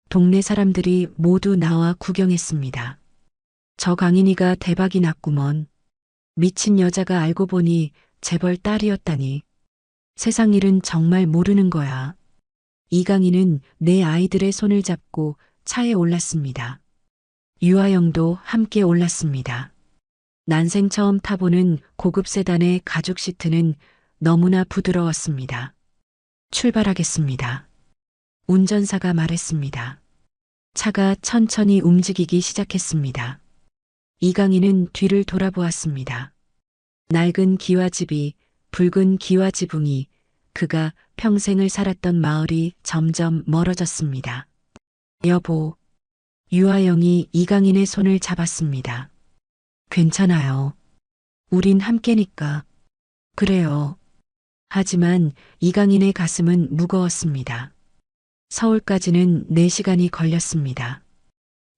동네 사람들이 모두 나와 구경했습니다. 저 강인이가 대박이 났구먼. 미친 여자가 알고 보니 재벌 딸이었다니. 세상 일은 정말 모르는 거야. 이강인은 내 아이들의 손을 잡고 차에 올랐습니다. 유아영도 함께 올랐습니다. 난생 처음 타보는 고급 세단의 가죽 시트는 너무나 부드러웠습니다. 출발하겠습니다. 운전사가 말했습니다. 차가 천천히 움직이기 시작했습니다. 이강인은 뒤를 돌아보았습니다. 낡은 기와집이, 붉은 기와지붕이, 그가 평생을 살았던 마을이 점점 멀어졌습니다. 여보. 유아영이 이강인의 손을 잡았습니다. 괜찮아요. 우린 함께니까. 그래요. 하지만 이강인의 가슴은 무거웠습니다. 서울까지는 4시간이 걸렸습니다.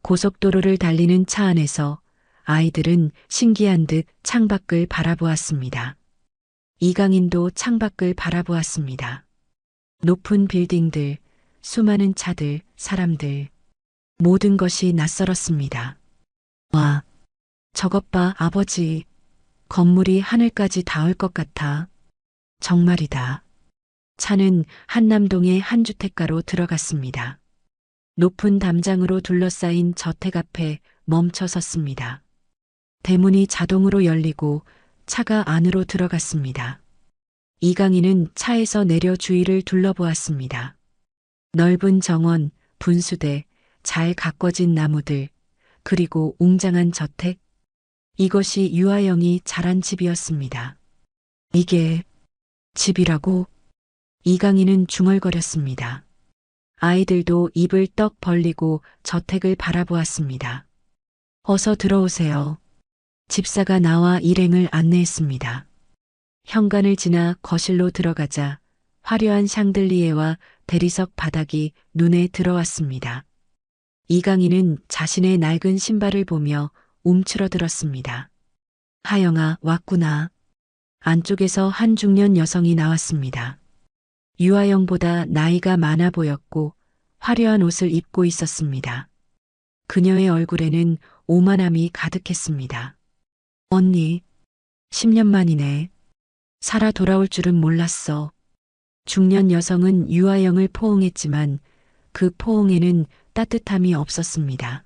고속도로를 달리는 차 안에서 아이들은 신기한 듯 창밖을 바라보았습니다. 이강인도 창밖을 바라보았습니다. 높은 빌딩들, 수많은 차들, 사람들, 모든 것이 낯설었습니다. 와, 저것 봐, 아버지. 건물이 하늘까지 닿을 것 같아. 정말이다. 차는 한남동의 한 주택가로 들어갔습니다. 높은 담장으로 둘러싸인 저택 앞에 멈춰 섰습니다. 대문이 자동으로 열리고 차가 안으로 들어갔습니다. 이강인은 차에서 내려 주위를 둘러보았습니다. 넓은 정원, 분수대, 잘 가꿔진 나무들, 그리고 웅장한 저택. 이것이 유아영이 자란 집이었습니다. 이게 집이라고? 이강인은 중얼거렸습니다. 아이들도 입을 떡 벌리고 저택을 바라보았습니다. 어서 들어오세요. 집사가 나와 일행을 안내했습니다. 현관을 지나 거실로 들어가자 화려한 샹들리에와 대리석 바닥이 눈에 들어왔습니다. 이강인은 자신의 낡은 신발을 보며 움츠러들었습니다. 하영아, 왔구나. 안쪽에서 한 중년 여성이 나왔습니다. 유아영보다 나이가 많아 보였고 화려한 옷을 입고 있었습니다. 그녀의 얼굴에는 오만함이 가득했습니다. 언니, 10년 만이네. 살아 돌아올 줄은 몰랐어. 중년 여성은 유아영을 포옹했지만 그 포옹에는 따뜻함이 없었습니다.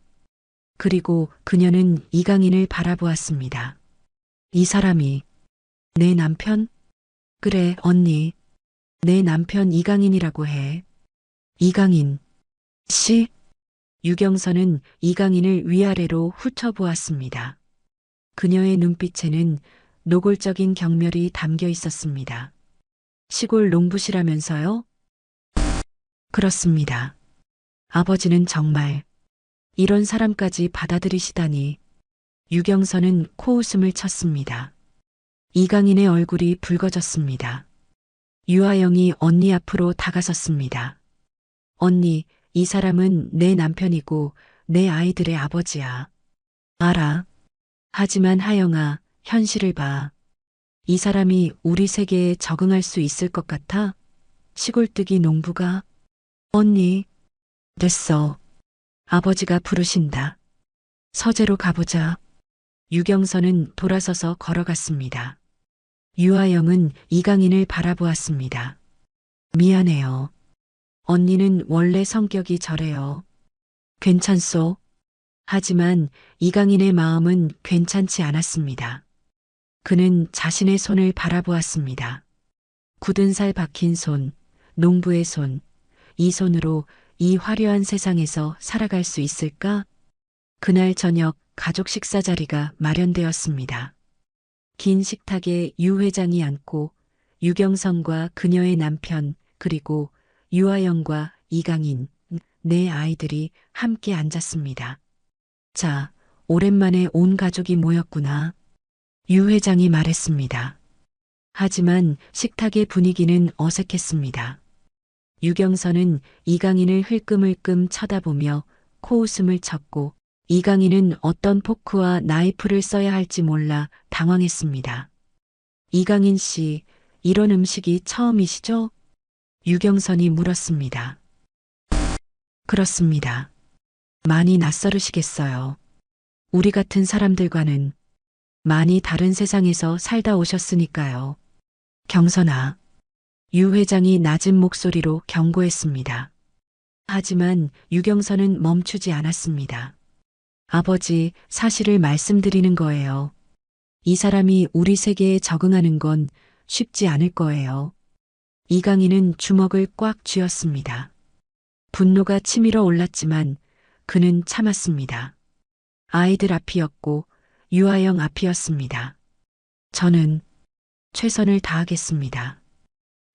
그리고 그녀는 이강인을 바라보았습니다. 이 사람이 내 남편? 그래, 언니. 내 남편 이강인이라고 해. 이강인 씨? 유경선은 이강인을 위아래로 훑어보았습니다. 그녀의 눈빛에는 노골적인 경멸이 담겨 있었습니다. 시골 농부시라면서요? 그렇습니다. 아버지는 정말 이런 사람까지 받아들이시다니. 유경선은 코웃음을 쳤습니다. 이강인의 얼굴이 붉어졌습니다. 유아영이 언니 앞으로 다가섰습니다. 언니, 이 사람은 내 남편이고 내 아이들의 아버지야. 알아. 하지만 하영아, 현실을 봐. 이 사람이 우리 세계에 적응할 수 있을 것 같아? 시골뜨기 농부가? 언니, 됐어. 아버지가 부르신다. 서재로 가보자. 유경선은 돌아서서 걸어갔습니다. 유아영은 이강인을 바라보았습니다. 미안해요. 언니는 원래 성격이 저래요. 괜찮소? 하지만 이강인의 마음은 괜찮지 않았습니다. 그는 자신의 손을 바라보았습니다. 굳은 살 박힌 손, 농부의 손, 이 손으로 이 화려한 세상에서 살아갈 수 있을까? 그날 저녁 가족 식사 자리가 마련되었습니다. 긴 식탁에 유 회장이 앉고 유경선과 그녀의 남편 그리고 유아영과 이강인, 네 아이들이 함께 앉았습니다. 자, 오랜만에 온 가족이 모였구나. 유 회장이 말했습니다. 하지만 식탁의 분위기는 어색했습니다. 유경선은 이강인을 흘끔흘끔 쳐다보며 코웃음을 쳤고 이강인은 어떤 포크와 나이프를 써야 할지 몰라 당황했습니다. 이강인 씨, 이런 음식이 처음이시죠? 유경선이 물었습니다. 그렇습니다. 많이 낯설으시겠어요. 우리 같은 사람들과는 많이 다른 세상에서 살다 오셨으니까요. 경선아, 유 회장이 낮은 목소리로 경고했습니다. 하지만 유경선은 멈추지 않았습니다. 아버지, 사실을 말씀드리는 거예요. 이 사람이 우리 세계에 적응하는 건 쉽지 않을 거예요. 이강인은 주먹을 꽉 쥐었습니다. 분노가 치밀어 올랐지만 그는 참았습니다. 아이들 앞이었고 유아영 앞이었습니다. 저는 최선을 다하겠습니다.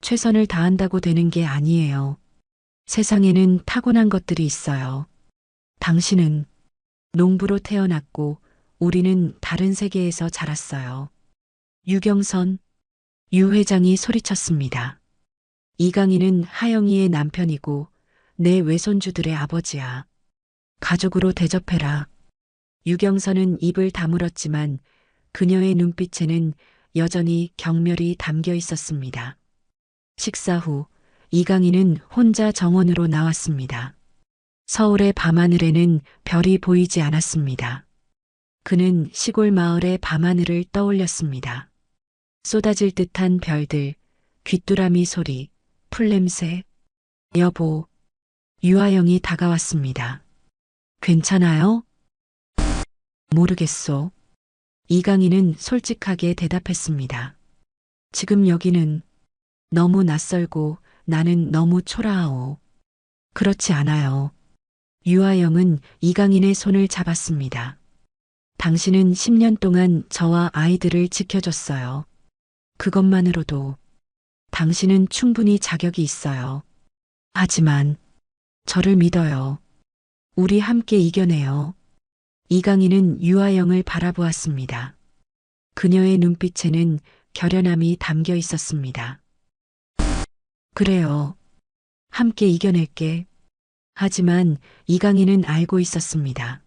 최선을 다한다고 되는 게 아니에요. 세상에는 타고난 것들이 있어요. 당신은 농부로 태어났고 우리는 다른 세계에서 자랐어요. 유경선, 유 회장이 소리쳤습니다. 이강인은 하영이의 남편이고 내 외손주들의 아버지야. 가족으로 대접해라. 유경선은 입을 다물었지만 그녀의 눈빛에는 여전히 경멸이 담겨 있었습니다. 식사 후 이강인은 혼자 정원으로 나왔습니다. 서울의 밤하늘에는 별이 보이지 않았습니다. 그는 시골 마을의 밤하늘을 떠올렸습니다. 쏟아질 듯한 별들, 귀뚜라미 소리, 풀냄새. 여보, 유아영이 다가왔습니다. 괜찮아요? 모르겠소. 이강인은 솔직하게 대답했습니다. 지금 여기는 너무 낯설고 나는 너무 초라하오. 그렇지 않아요. 유아영은 이강인의 손을 잡았습니다. 당신은 10년 동안 저와 아이들을 지켜줬어요. 그것만으로도 당신은 충분히 자격이 있어요. 하지만 저를 믿어요. 우리 함께 이겨내요. 이강인은 유아영을 바라보았습니다. 그녀의 눈빛에는 결연함이 담겨 있었습니다. 그래요. 함께 이겨낼게. 하지만 이강인은 알고 있었습니다.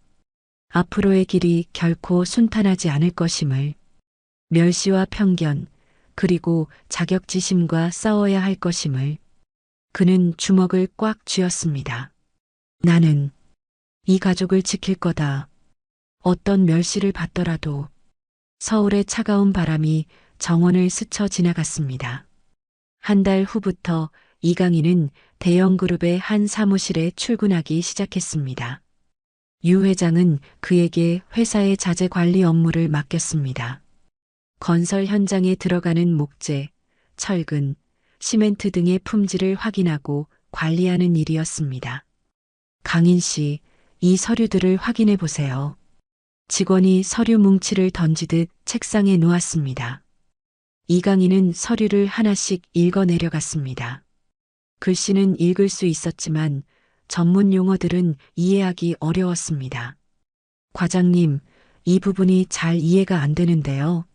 앞으로의 길이 결코 순탄하지 않을 것임을. 멸시와 편견, 그리고 자격지심과 싸워야 할 것임을. 그는 주먹을 꽉 쥐었습니다. 나는 이 가족을 지킬 거다. 어떤 멸시를 받더라도. 서울의 차가운 바람이 정원을 스쳐 지나갔습니다. 한 달 후부터 이강인은 대형 그룹의 한 사무실에 출근하기 시작했습니다. 유 회장은 그에게 회사의 자재 관리 업무를 맡겼습니다. 건설 현장에 들어가는 목재, 철근, 시멘트 등의 품질을 확인하고 관리하는 일이었습니다. 강인 씨, 이 서류들을 확인해 보세요. 직원이 서류 뭉치를 던지듯 책상에 놓았습니다. 이강인은 서류를 하나씩 읽어 내려갔습니다. 글씨는 읽을 수 있었지만 전문 용어들은 이해하기 어려웠습니다. 과장님, 이 부분이 잘 이해가 안 되는데요.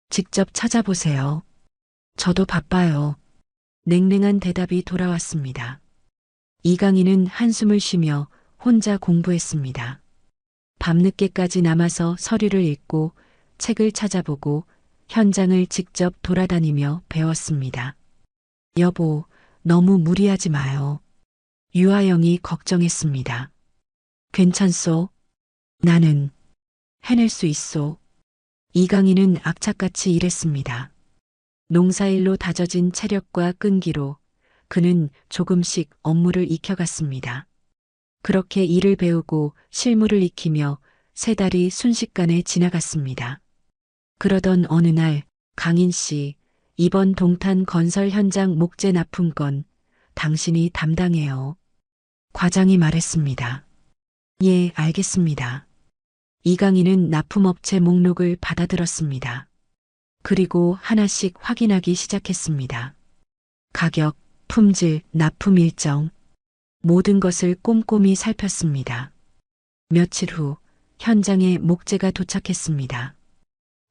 직접 찾아보세요. 저도 바빠요. 냉랭한 대답이 돌아왔습니다. 이강인은 한숨을 쉬며 혼자 공부했습니다. 밤늦게까지 남아서 서류를 읽고 책을 찾아보고 현장을 직접 돌아다니며 배웠습니다. 여보, 너무 무리하지 마요. 유아영이 걱정했습니다. 괜찮소? 나는 해낼 수 있소. 이강인은 악착같이 일했습니다. 농사일로 다져진 체력과 끈기로 그는 조금씩 업무를 익혀갔습니다. 그렇게 일을 배우고 실무를 익히며 3달이 순식간에 지나갔습니다. 그러던 어느 날 강인 씨, 이번 동탄 건설 현장 목재 납품 건 당신이 담당해요. 과장이 말했습니다. 예, 알겠습니다. 이강인은 납품업체 목록을 받아들었습니다. 그리고 하나씩 확인하기 시작했습니다. 가격, 품질, 납품 일정, 모든 것을 꼼꼼히 살폈습니다. 며칠 후 현장에 목재가 도착했습니다.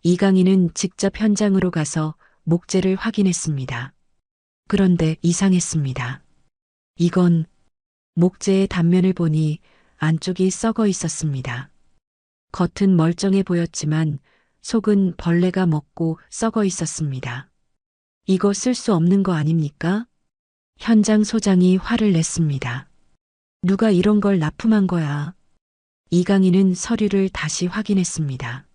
이강인은 직접 현장으로 가서 목재를 확인했습니다. 그런데 이상했습니다. 이건 목재의 단면을 보니 안쪽이 썩어 있었습니다. 겉은 멀쩡해 보였지만 속은 벌레가 먹고 썩어 있었습니다. 이거 쓸 수 없는 거 아닙니까? 현장 소장이 화를 냈습니다. 누가 이런 걸 납품한 거야? 이강인은 서류를 다시 확인했습니다.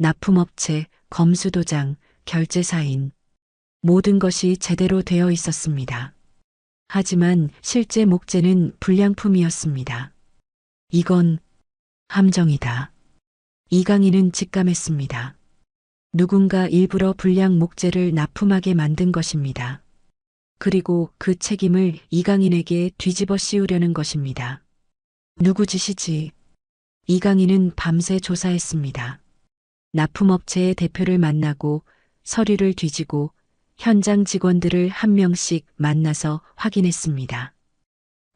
납품업체, 검수도장, 결제사인, 모든 것이 제대로 되어 있었습니다. 하지만 실제 목재는 불량품이었습니다. 이건 함정이다. 이강인은 직감했습니다. 누군가 일부러 불량 목재를 납품하게 만든 것입니다. 그리고 그 책임을 이강인에게 뒤집어 씌우려는 것입니다. 누구 짓이지? 이강인은 밤새 조사했습니다. 납품업체의 대표를 만나고 서류를 뒤지고 현장 직원들을 한 명씩 만나서 확인했습니다.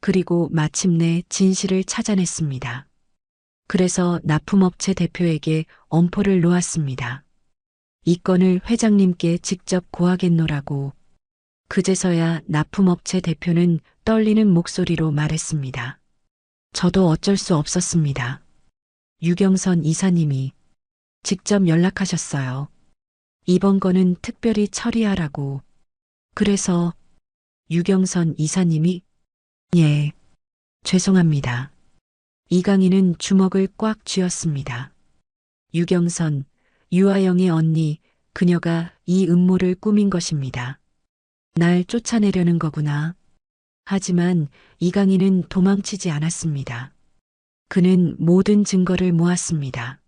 그리고 마침내 진실을 찾아냈습니다. 그래서 납품업체 대표에게 엄포를 놓았습니다. 이 건을 회장님께 직접 고하겠노라고. 그제서야 납품업체 대표는 떨리는 목소리로 말했습니다. 저도 어쩔 수 없었습니다. 유경선 이사님이 직접 연락하셨어요. 이번 건은 특별히 처리하라고. 그래서 유경선 이사님이 예, 죄송합니다. 이강인은 주먹을 꽉 쥐었습니다. 유경선, 유아영의 언니, 그녀가 이 음모를 꾸민 것입니다. 날 쫓아내려는 거구나. 하지만 이강인은 도망치지 않았습니다. 그는 모든 증거를 모았습니다.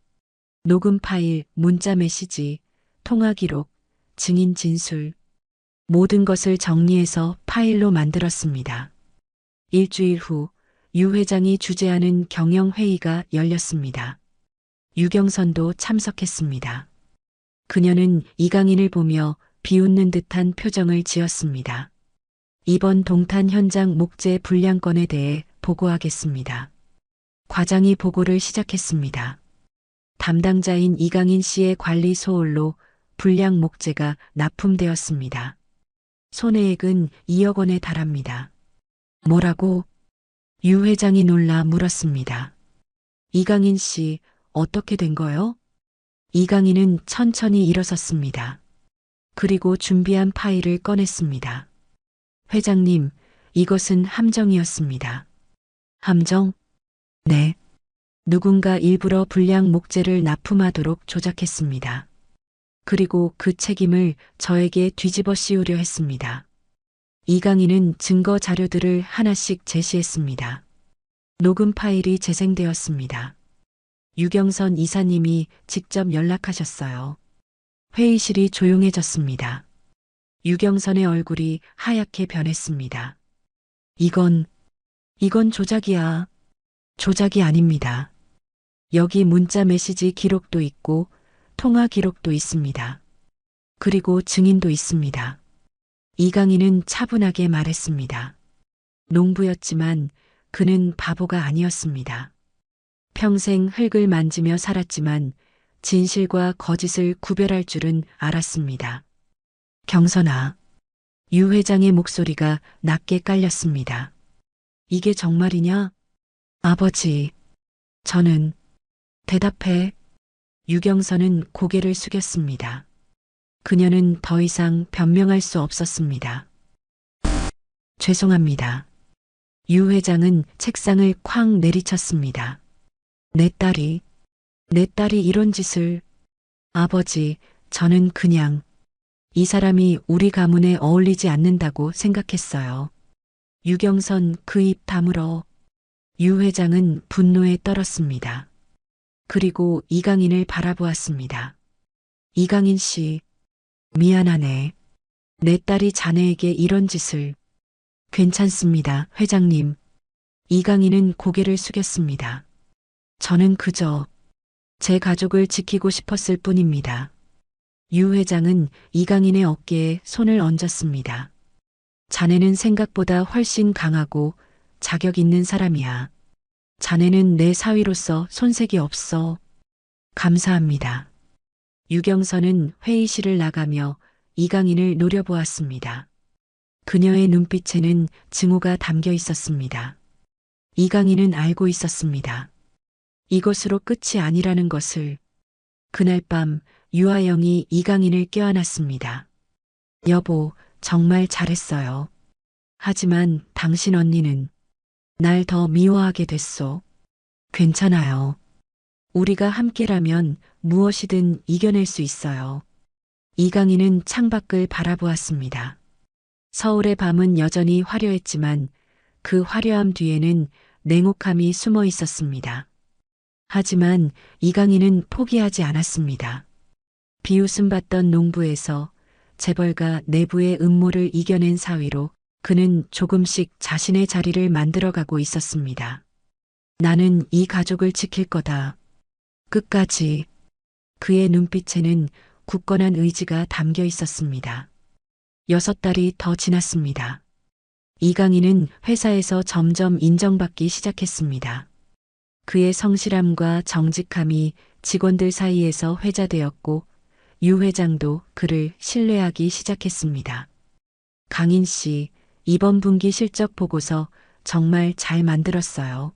녹음 파일, 문자 메시지, 통화 기록, 증인 진술, 모든 것을 정리해서 파일로 만들었습니다. 일주일 후 유 회장이 주재하는 경영회의가 열렸습니다. 유경선도 참석했습니다. 그녀는 이강인을 보며 비웃는 듯한 표정을 지었습니다. 이번 동탄 현장 목재 불량건에 대해 보고하겠습니다. 과장이 보고를 시작했습니다. 담당자인 이강인 씨의 관리 소홀로 불량 목재가 납품되었습니다. 손해액은 2억 원에 달합니다. 뭐라고? 유 회장이 놀라 물었습니다. 이강인 씨, 어떻게 된 거요? 이강인은 천천히 일어섰습니다. 그리고 준비한 파일을 꺼냈습니다. 회장님, 이것은 함정이었습니다. 함정? 네. 누군가 일부러 불량 목재를 납품하도록 조작했습니다. 그리고 그 책임을 저에게 뒤집어 씌우려 했습니다. 이강인은 증거 자료들을 하나씩 제시했습니다. 녹음 파일이 재생되었습니다. 유경선 이사님이 직접 연락하셨어요. 회의실이 조용해졌습니다. 유경선의 얼굴이 하얗게 변했습니다. 이건 조작이야. 조작이 아닙니다. 여기 문자 메시지 기록도 있고 통화 기록도 있습니다. 그리고 증인도 있습니다. 이강인은 차분하게 말했습니다. 농부였지만 그는 바보가 아니었습니다. 평생 흙을 만지며 살았지만 진실과 거짓을 구별할 줄은 알았습니다. 경선아, 유 회장의 목소리가 낮게 깔렸습니다. 이게 정말이냐? 아버지, 저는 대답해. 유경선은 고개를 숙였습니다. 그녀는 더 이상 변명할 수 없었습니다. 죄송합니다. 유 회장은 책상을 쾅 내리쳤습니다. 내 딸이 이런 짓을. 아버지, 저는 그냥 이 사람이 우리 가문에 어울리지 않는다고 생각했어요. 유경선 그 입 다물어. 유 회장은 분노에 떨었습니다. 그리고 이강인을 바라보았습니다. 이강인 씨, 미안하네. 내 딸이 자네에게 이런 짓을. 괜찮습니다, 회장님. 이강인은 고개를 숙였습니다. 저는 그저 제 가족을 지키고 싶었을 뿐입니다. 유 회장은 이강인의 어깨에 손을 얹었습니다. 자네는 생각보다 훨씬 강하고 자격 있는 사람이야. 자네는 내 사위로서 손색이 없어. 감사합니다. 유경선은 회의실을 나가며 이강인을 노려보았습니다. 그녀의 눈빛에는 증오가 담겨 있었습니다. 이강인은 알고 있었습니다. 이것으로 끝이 아니라는 것을. 그날 밤 유아영이 이강인을 껴안았습니다. 여보, 정말 잘했어요. 하지만 당신 언니는 날 더 미워하게 됐소. 괜찮아요. 우리가 함께라면 무엇이든 이겨낼 수 있어요. 이강인은 창밖을 바라보았습니다. 서울의 밤은 여전히 화려했지만 그 화려함 뒤에는 냉혹함이 숨어 있었습니다. 하지만 이강인은 포기하지 않았습니다. 비웃음 받던 농부에서 재벌가 내부의 음모를 이겨낸 사위로 그는 조금씩 자신의 자리를 만들어가고 있었습니다. 나는 이 가족을 지킬 거다. 끝까지. 그의 눈빛에는 굳건한 의지가 담겨 있었습니다. 6달이 더 지났습니다. 이강인은 회사에서 점점 인정받기 시작했습니다. 그의 성실함과 정직함이 직원들 사이에서 회자되었고 유 회장도 그를 신뢰하기 시작했습니다. 강인 씨, 이번 분기 실적 보고서 정말 잘 만들었어요.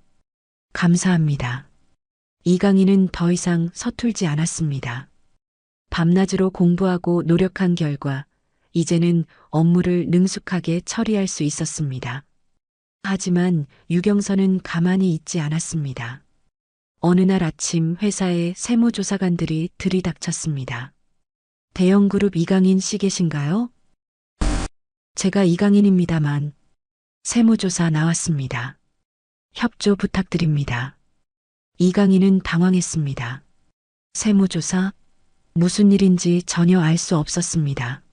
감사합니다. 이강인은 더 이상 서툴지 않았습니다. 밤낮으로 공부하고 노력한 결과 이제는 업무를 능숙하게 처리할 수 있었습니다. 하지만 유경선은 가만히 있지 않았습니다. 어느 날 아침 회사에 세무조사관들이 들이닥쳤습니다. 대형그룹 이강인 씨 계신가요? 제가 이강인입니다만. 세무조사 나왔습니다. 협조 부탁드립니다. 이강인은 당황했습니다. 세무조사? 무슨 일인지 전혀 알 수 없었습니다.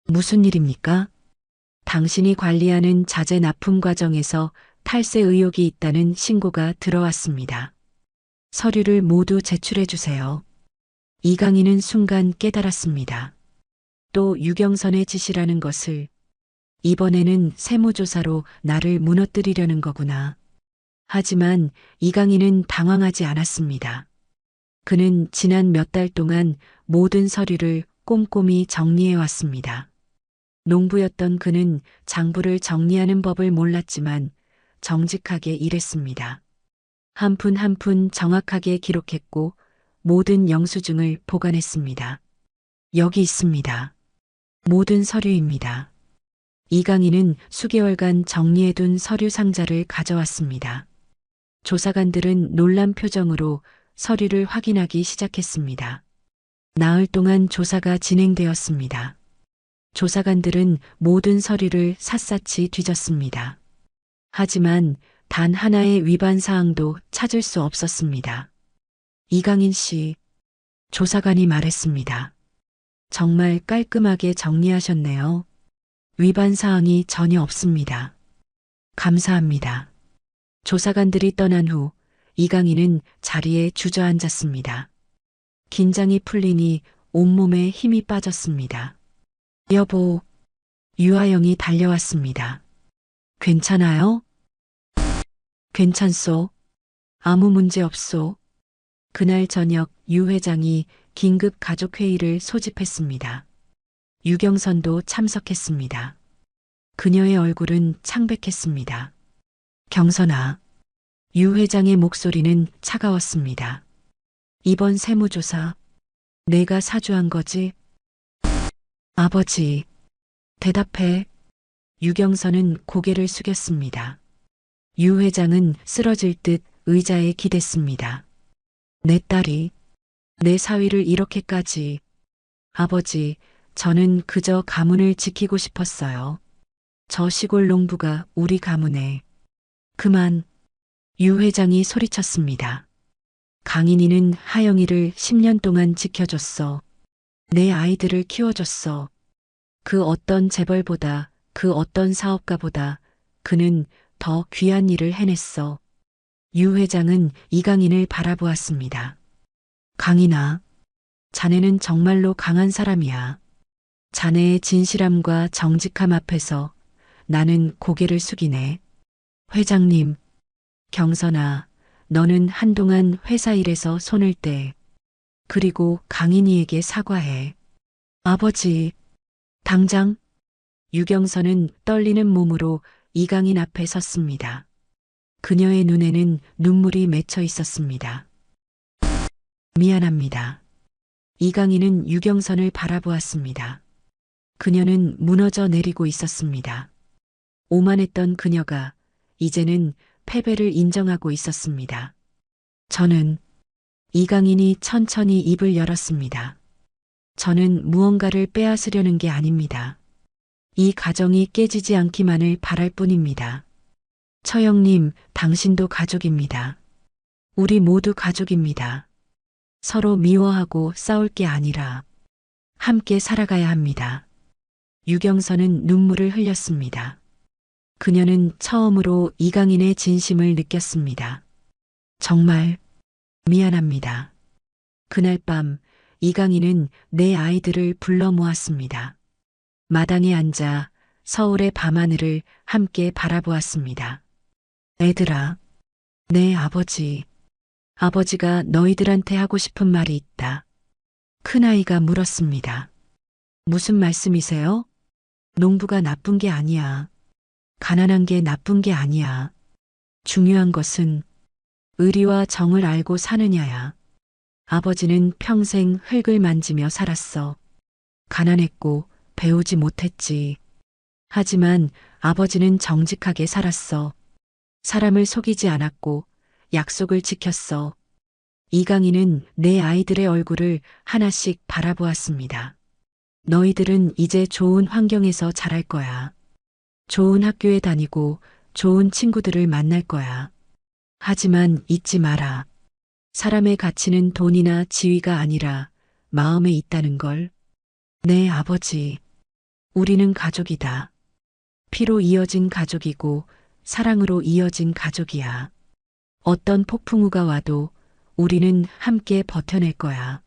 무슨 일입니까? 당신이 관리하는 자재 납품 과정에서 탈세 의혹이 있다는 신고가 들어왔습니다. 서류를 모두 제출해 주세요. 이강인은 순간 깨달았습니다. 또 유경선의 지시라는 것을. 이번에는 세무조사로 나를 무너뜨리려는 거구나. 하지만 이강인은 당황하지 않았습니다. 그는 지난 몇 달 동안 모든 서류를 꼼꼼히 정리해 왔습니다. 농부였던 그는 장부를 정리하는 법을 몰랐지만 정직하게 일했습니다. 한 푼 한 푼 정확하게 기록했고 모든 영수증을 보관했습니다. 여기 있습니다. 모든 서류입니다. 이강인은 수개월간 정리해둔 서류 상자를 가져왔습니다. 조사관들은 놀란 표정으로 서류를 확인하기 시작했습니다. 나흘 동안 조사가 진행되었습니다. 조사관들은 모든 서류를 샅샅이 뒤졌습니다. 하지만 단 하나의 위반 사항도 찾을 수 없었습니다. 이강인 씨, 조사관이 말했습니다. 정말 깔끔하게 정리하셨네요. 위반 사항이 전혀 없습니다. 감사합니다. 조사관들이 떠난 후 이강인은 자리에 주저앉았습니다. 긴장이 풀리니 온몸에 힘이 빠졌습니다. 여보, 유아영이 달려왔습니다. 괜찮아요? 괜찮소. 아무 문제 없소. 그날 저녁 유 회장이 긴급 가족회의를 소집했습니다. 유경선도 참석했습니다. 그녀의 얼굴은 창백했습니다. 경선아. 유 회장의 목소리는 차가웠습니다. 이번 세무조사 내가 사주한 거지? 아버지. 대답해. 유경선은 고개를 숙였습니다. 유 회장은 쓰러질 듯 의자에 기댔습니다. 내 딸이 내 사위를 이렇게까지. 아버지, 저는 그저 가문을 지키고 싶었어요. 저 시골 농부가 우리 가문에. 그만. 유 회장이 소리쳤습니다. 강인이는 하영이를 10년 동안 지켜줬어. 내 아이들을 키워줬어. 그 어떤 재벌보다, 그 어떤 사업가보다 그는 더 귀한 일을 해냈어. 유 회장은 이강인을 바라보았습니다. 강인아, 자네는 정말로 강한 사람이야. 자네의 진실함과 정직함 앞에서 나는 고개를 숙이네. 회장님, 경선아, 너는 한동안 회사 일에서 손을 떼. 그리고 강인이에게 사과해. 아버지, 당장. 유경선은 떨리는 몸으로 이강인 앞에 섰습니다. 그녀의 눈에는 눈물이 맺혀 있었습니다. 미안합니다. 이강인은 유경선을 바라보았습니다. 그녀는 무너져 내리고 있었습니다. 오만했던 그녀가 이제는 패배를 인정하고 있었습니다. 저는 이강인이 천천히 입을 열었습니다. 저는 무언가를 빼앗으려는 게 아닙니다. 이 가정이 깨지지 않기만을 바랄 뿐입니다. 처형님, 당신도 가족입니다. 우리 모두 가족입니다. 서로 미워하고 싸울 게 아니라 함께 살아가야 합니다. 유경선은 눈물을 흘렸습니다. 그녀는 처음으로 이강인의 진심을 느꼈습니다. 정말 미안합니다. 그날 밤 이강인은 내 아이들을 불러 모았습니다. 마당에 앉아 서울의 밤하늘을 함께 바라보았습니다. 애들아, 내 아버지가 너희들한테 하고 싶은 말이 있다. 큰아이가 물었습니다. 무슨 말씀이세요? 농부가 나쁜 게 아니야. 가난한 게 나쁜 게 아니야. 중요한 것은 의리와 정을 알고 사느냐야. 아버지는 평생 흙을 만지며 살았어. 가난했고 배우지 못했지. 하지만 아버지는 정직하게 살았어. 사람을 속이지 않았고 약속을 지켰어. 이강인은 내 아이들의 얼굴을 하나씩 바라보았습니다. 너희들은 이제 좋은 환경에서 자랄 거야. 좋은 학교에 다니고 좋은 친구들을 만날 거야. 하지만 잊지 마라. 사람의 가치는 돈이나 지위가 아니라 마음에 있다는 걸. 내 아버지, 우리는 가족이다. 피로 이어진 가족이고 사랑으로 이어진 가족이야. 어떤 폭풍우가 와도 우리는 함께 버텨낼 거야.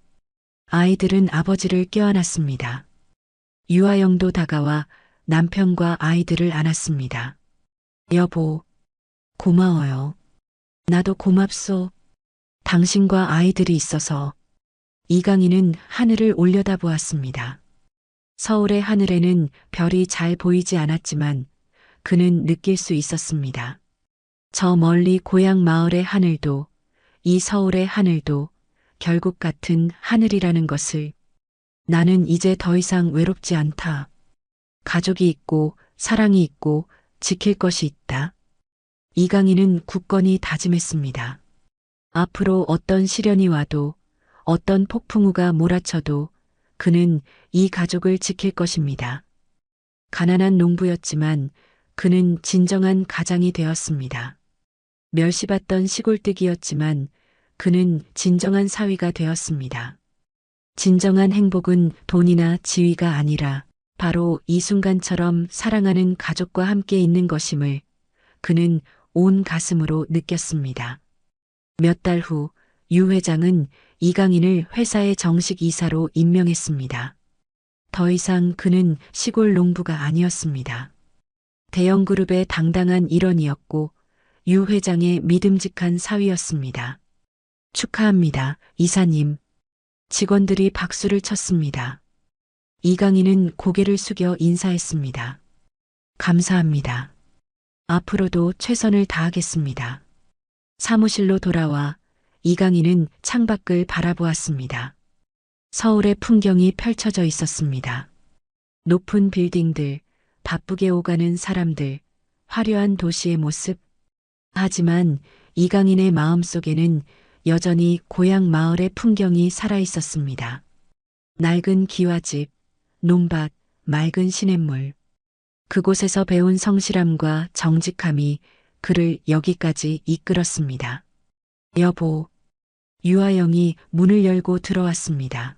아이들은 아버지를 껴안았습니다. 유아영도 다가와 남편과 아이들을 안았습니다. 여보, 고마워요. 나도 고맙소. 당신과 아이들이 있어서. 이강인은 하늘을 올려다보았습니다. 서울의 하늘에는 별이 잘 보이지 않았지만 그는 느낄 수 있었습니다. 저 멀리 고향 마을의 하늘도 이 서울의 하늘도 결국 같은 하늘이라는 것을. 나는 이제 더 이상 외롭지 않다. 가족이 있고 사랑이 있고 지킬 것이 있다. 이강인은 굳건히 다짐했습니다. 앞으로 어떤 시련이 와도 어떤 폭풍우가 몰아쳐도 그는 이 가족을 지킬 것입니다. 가난한 농부였지만 그는 진정한 가장이 되었습니다. 멸시받던 시골뜨기였지만 그는 진정한 사위가 되었습니다. 진정한 행복은 돈이나 지위가 아니라 바로 이 순간처럼 사랑하는 가족과 함께 있는 것임을 그는 온 가슴으로 느꼈습니다. 몇 달 후 유 회장은 이강인을 회사의 정식 이사로 임명했습니다. 더 이상 그는 시골 농부가 아니었습니다. 대형 그룹의 당당한 일원이었고 유 회장의 믿음직한 사위였습니다. 축하합니다, 이사님. 직원들이 박수를 쳤습니다. 이강인은 고개를 숙여 인사했습니다. 감사합니다. 앞으로도 최선을 다하겠습니다. 사무실로 돌아와 이강인은 창밖을 바라보았습니다. 서울의 풍경이 펼쳐져 있었습니다. 높은 빌딩들, 바쁘게 오가는 사람들, 화려한 도시의 모습. 하지만 이강인의 마음속에는 여전히 고향 마을의 풍경이 살아 있었습니다. 낡은 기와집, 논밭, 맑은 시냇물. 그곳에서 배운 성실함과 정직함이 그를 여기까지 이끌었습니다. 여보, 유아영이 문을 열고 들어왔습니다.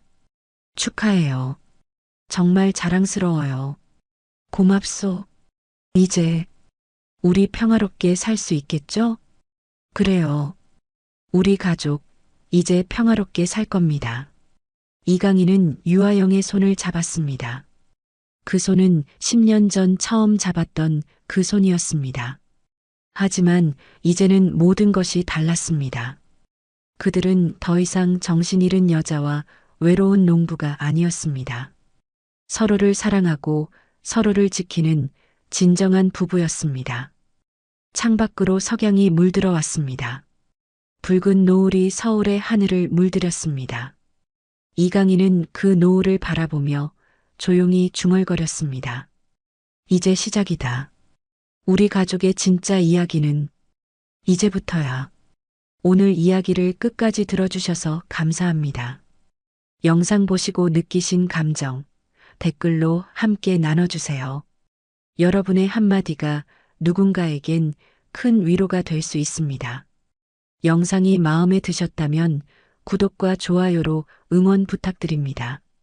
축하해요. 정말 자랑스러워요. 고맙소. 이제 우리 평화롭게 살 수 있겠죠? 그래요. 우리 가족 이제 평화롭게 살 겁니다. 이강인은 유아영의 손을 잡았습니다. 그 손은 10년 전 처음 잡았던 그 손이었습니다. 하지만 이제는 모든 것이 달랐습니다. 그들은 더 이상 정신 잃은 여자와 외로운 농부가 아니었습니다. 서로를 사랑하고 서로를 지키는 진정한 부부였습니다. 창밖으로 석양이 물들어 왔습니다. 붉은 노을이 서울의 하늘을 물들였습니다. 이강인은 그 노을을 바라보며 조용히 중얼거렸습니다. 이제 시작이다. 우리 가족의 진짜 이야기는 이제부터야. 오늘 이야기를 끝까지 들어주셔서 감사합니다. 영상 보시고 느끼신 감정, 댓글로 함께 나눠주세요. 여러분의 한마디가 누군가에겐 큰 위로가 될 수 있습니다. 영상이 마음에 드셨다면 구독과 좋아요로 응원 부탁드립니다.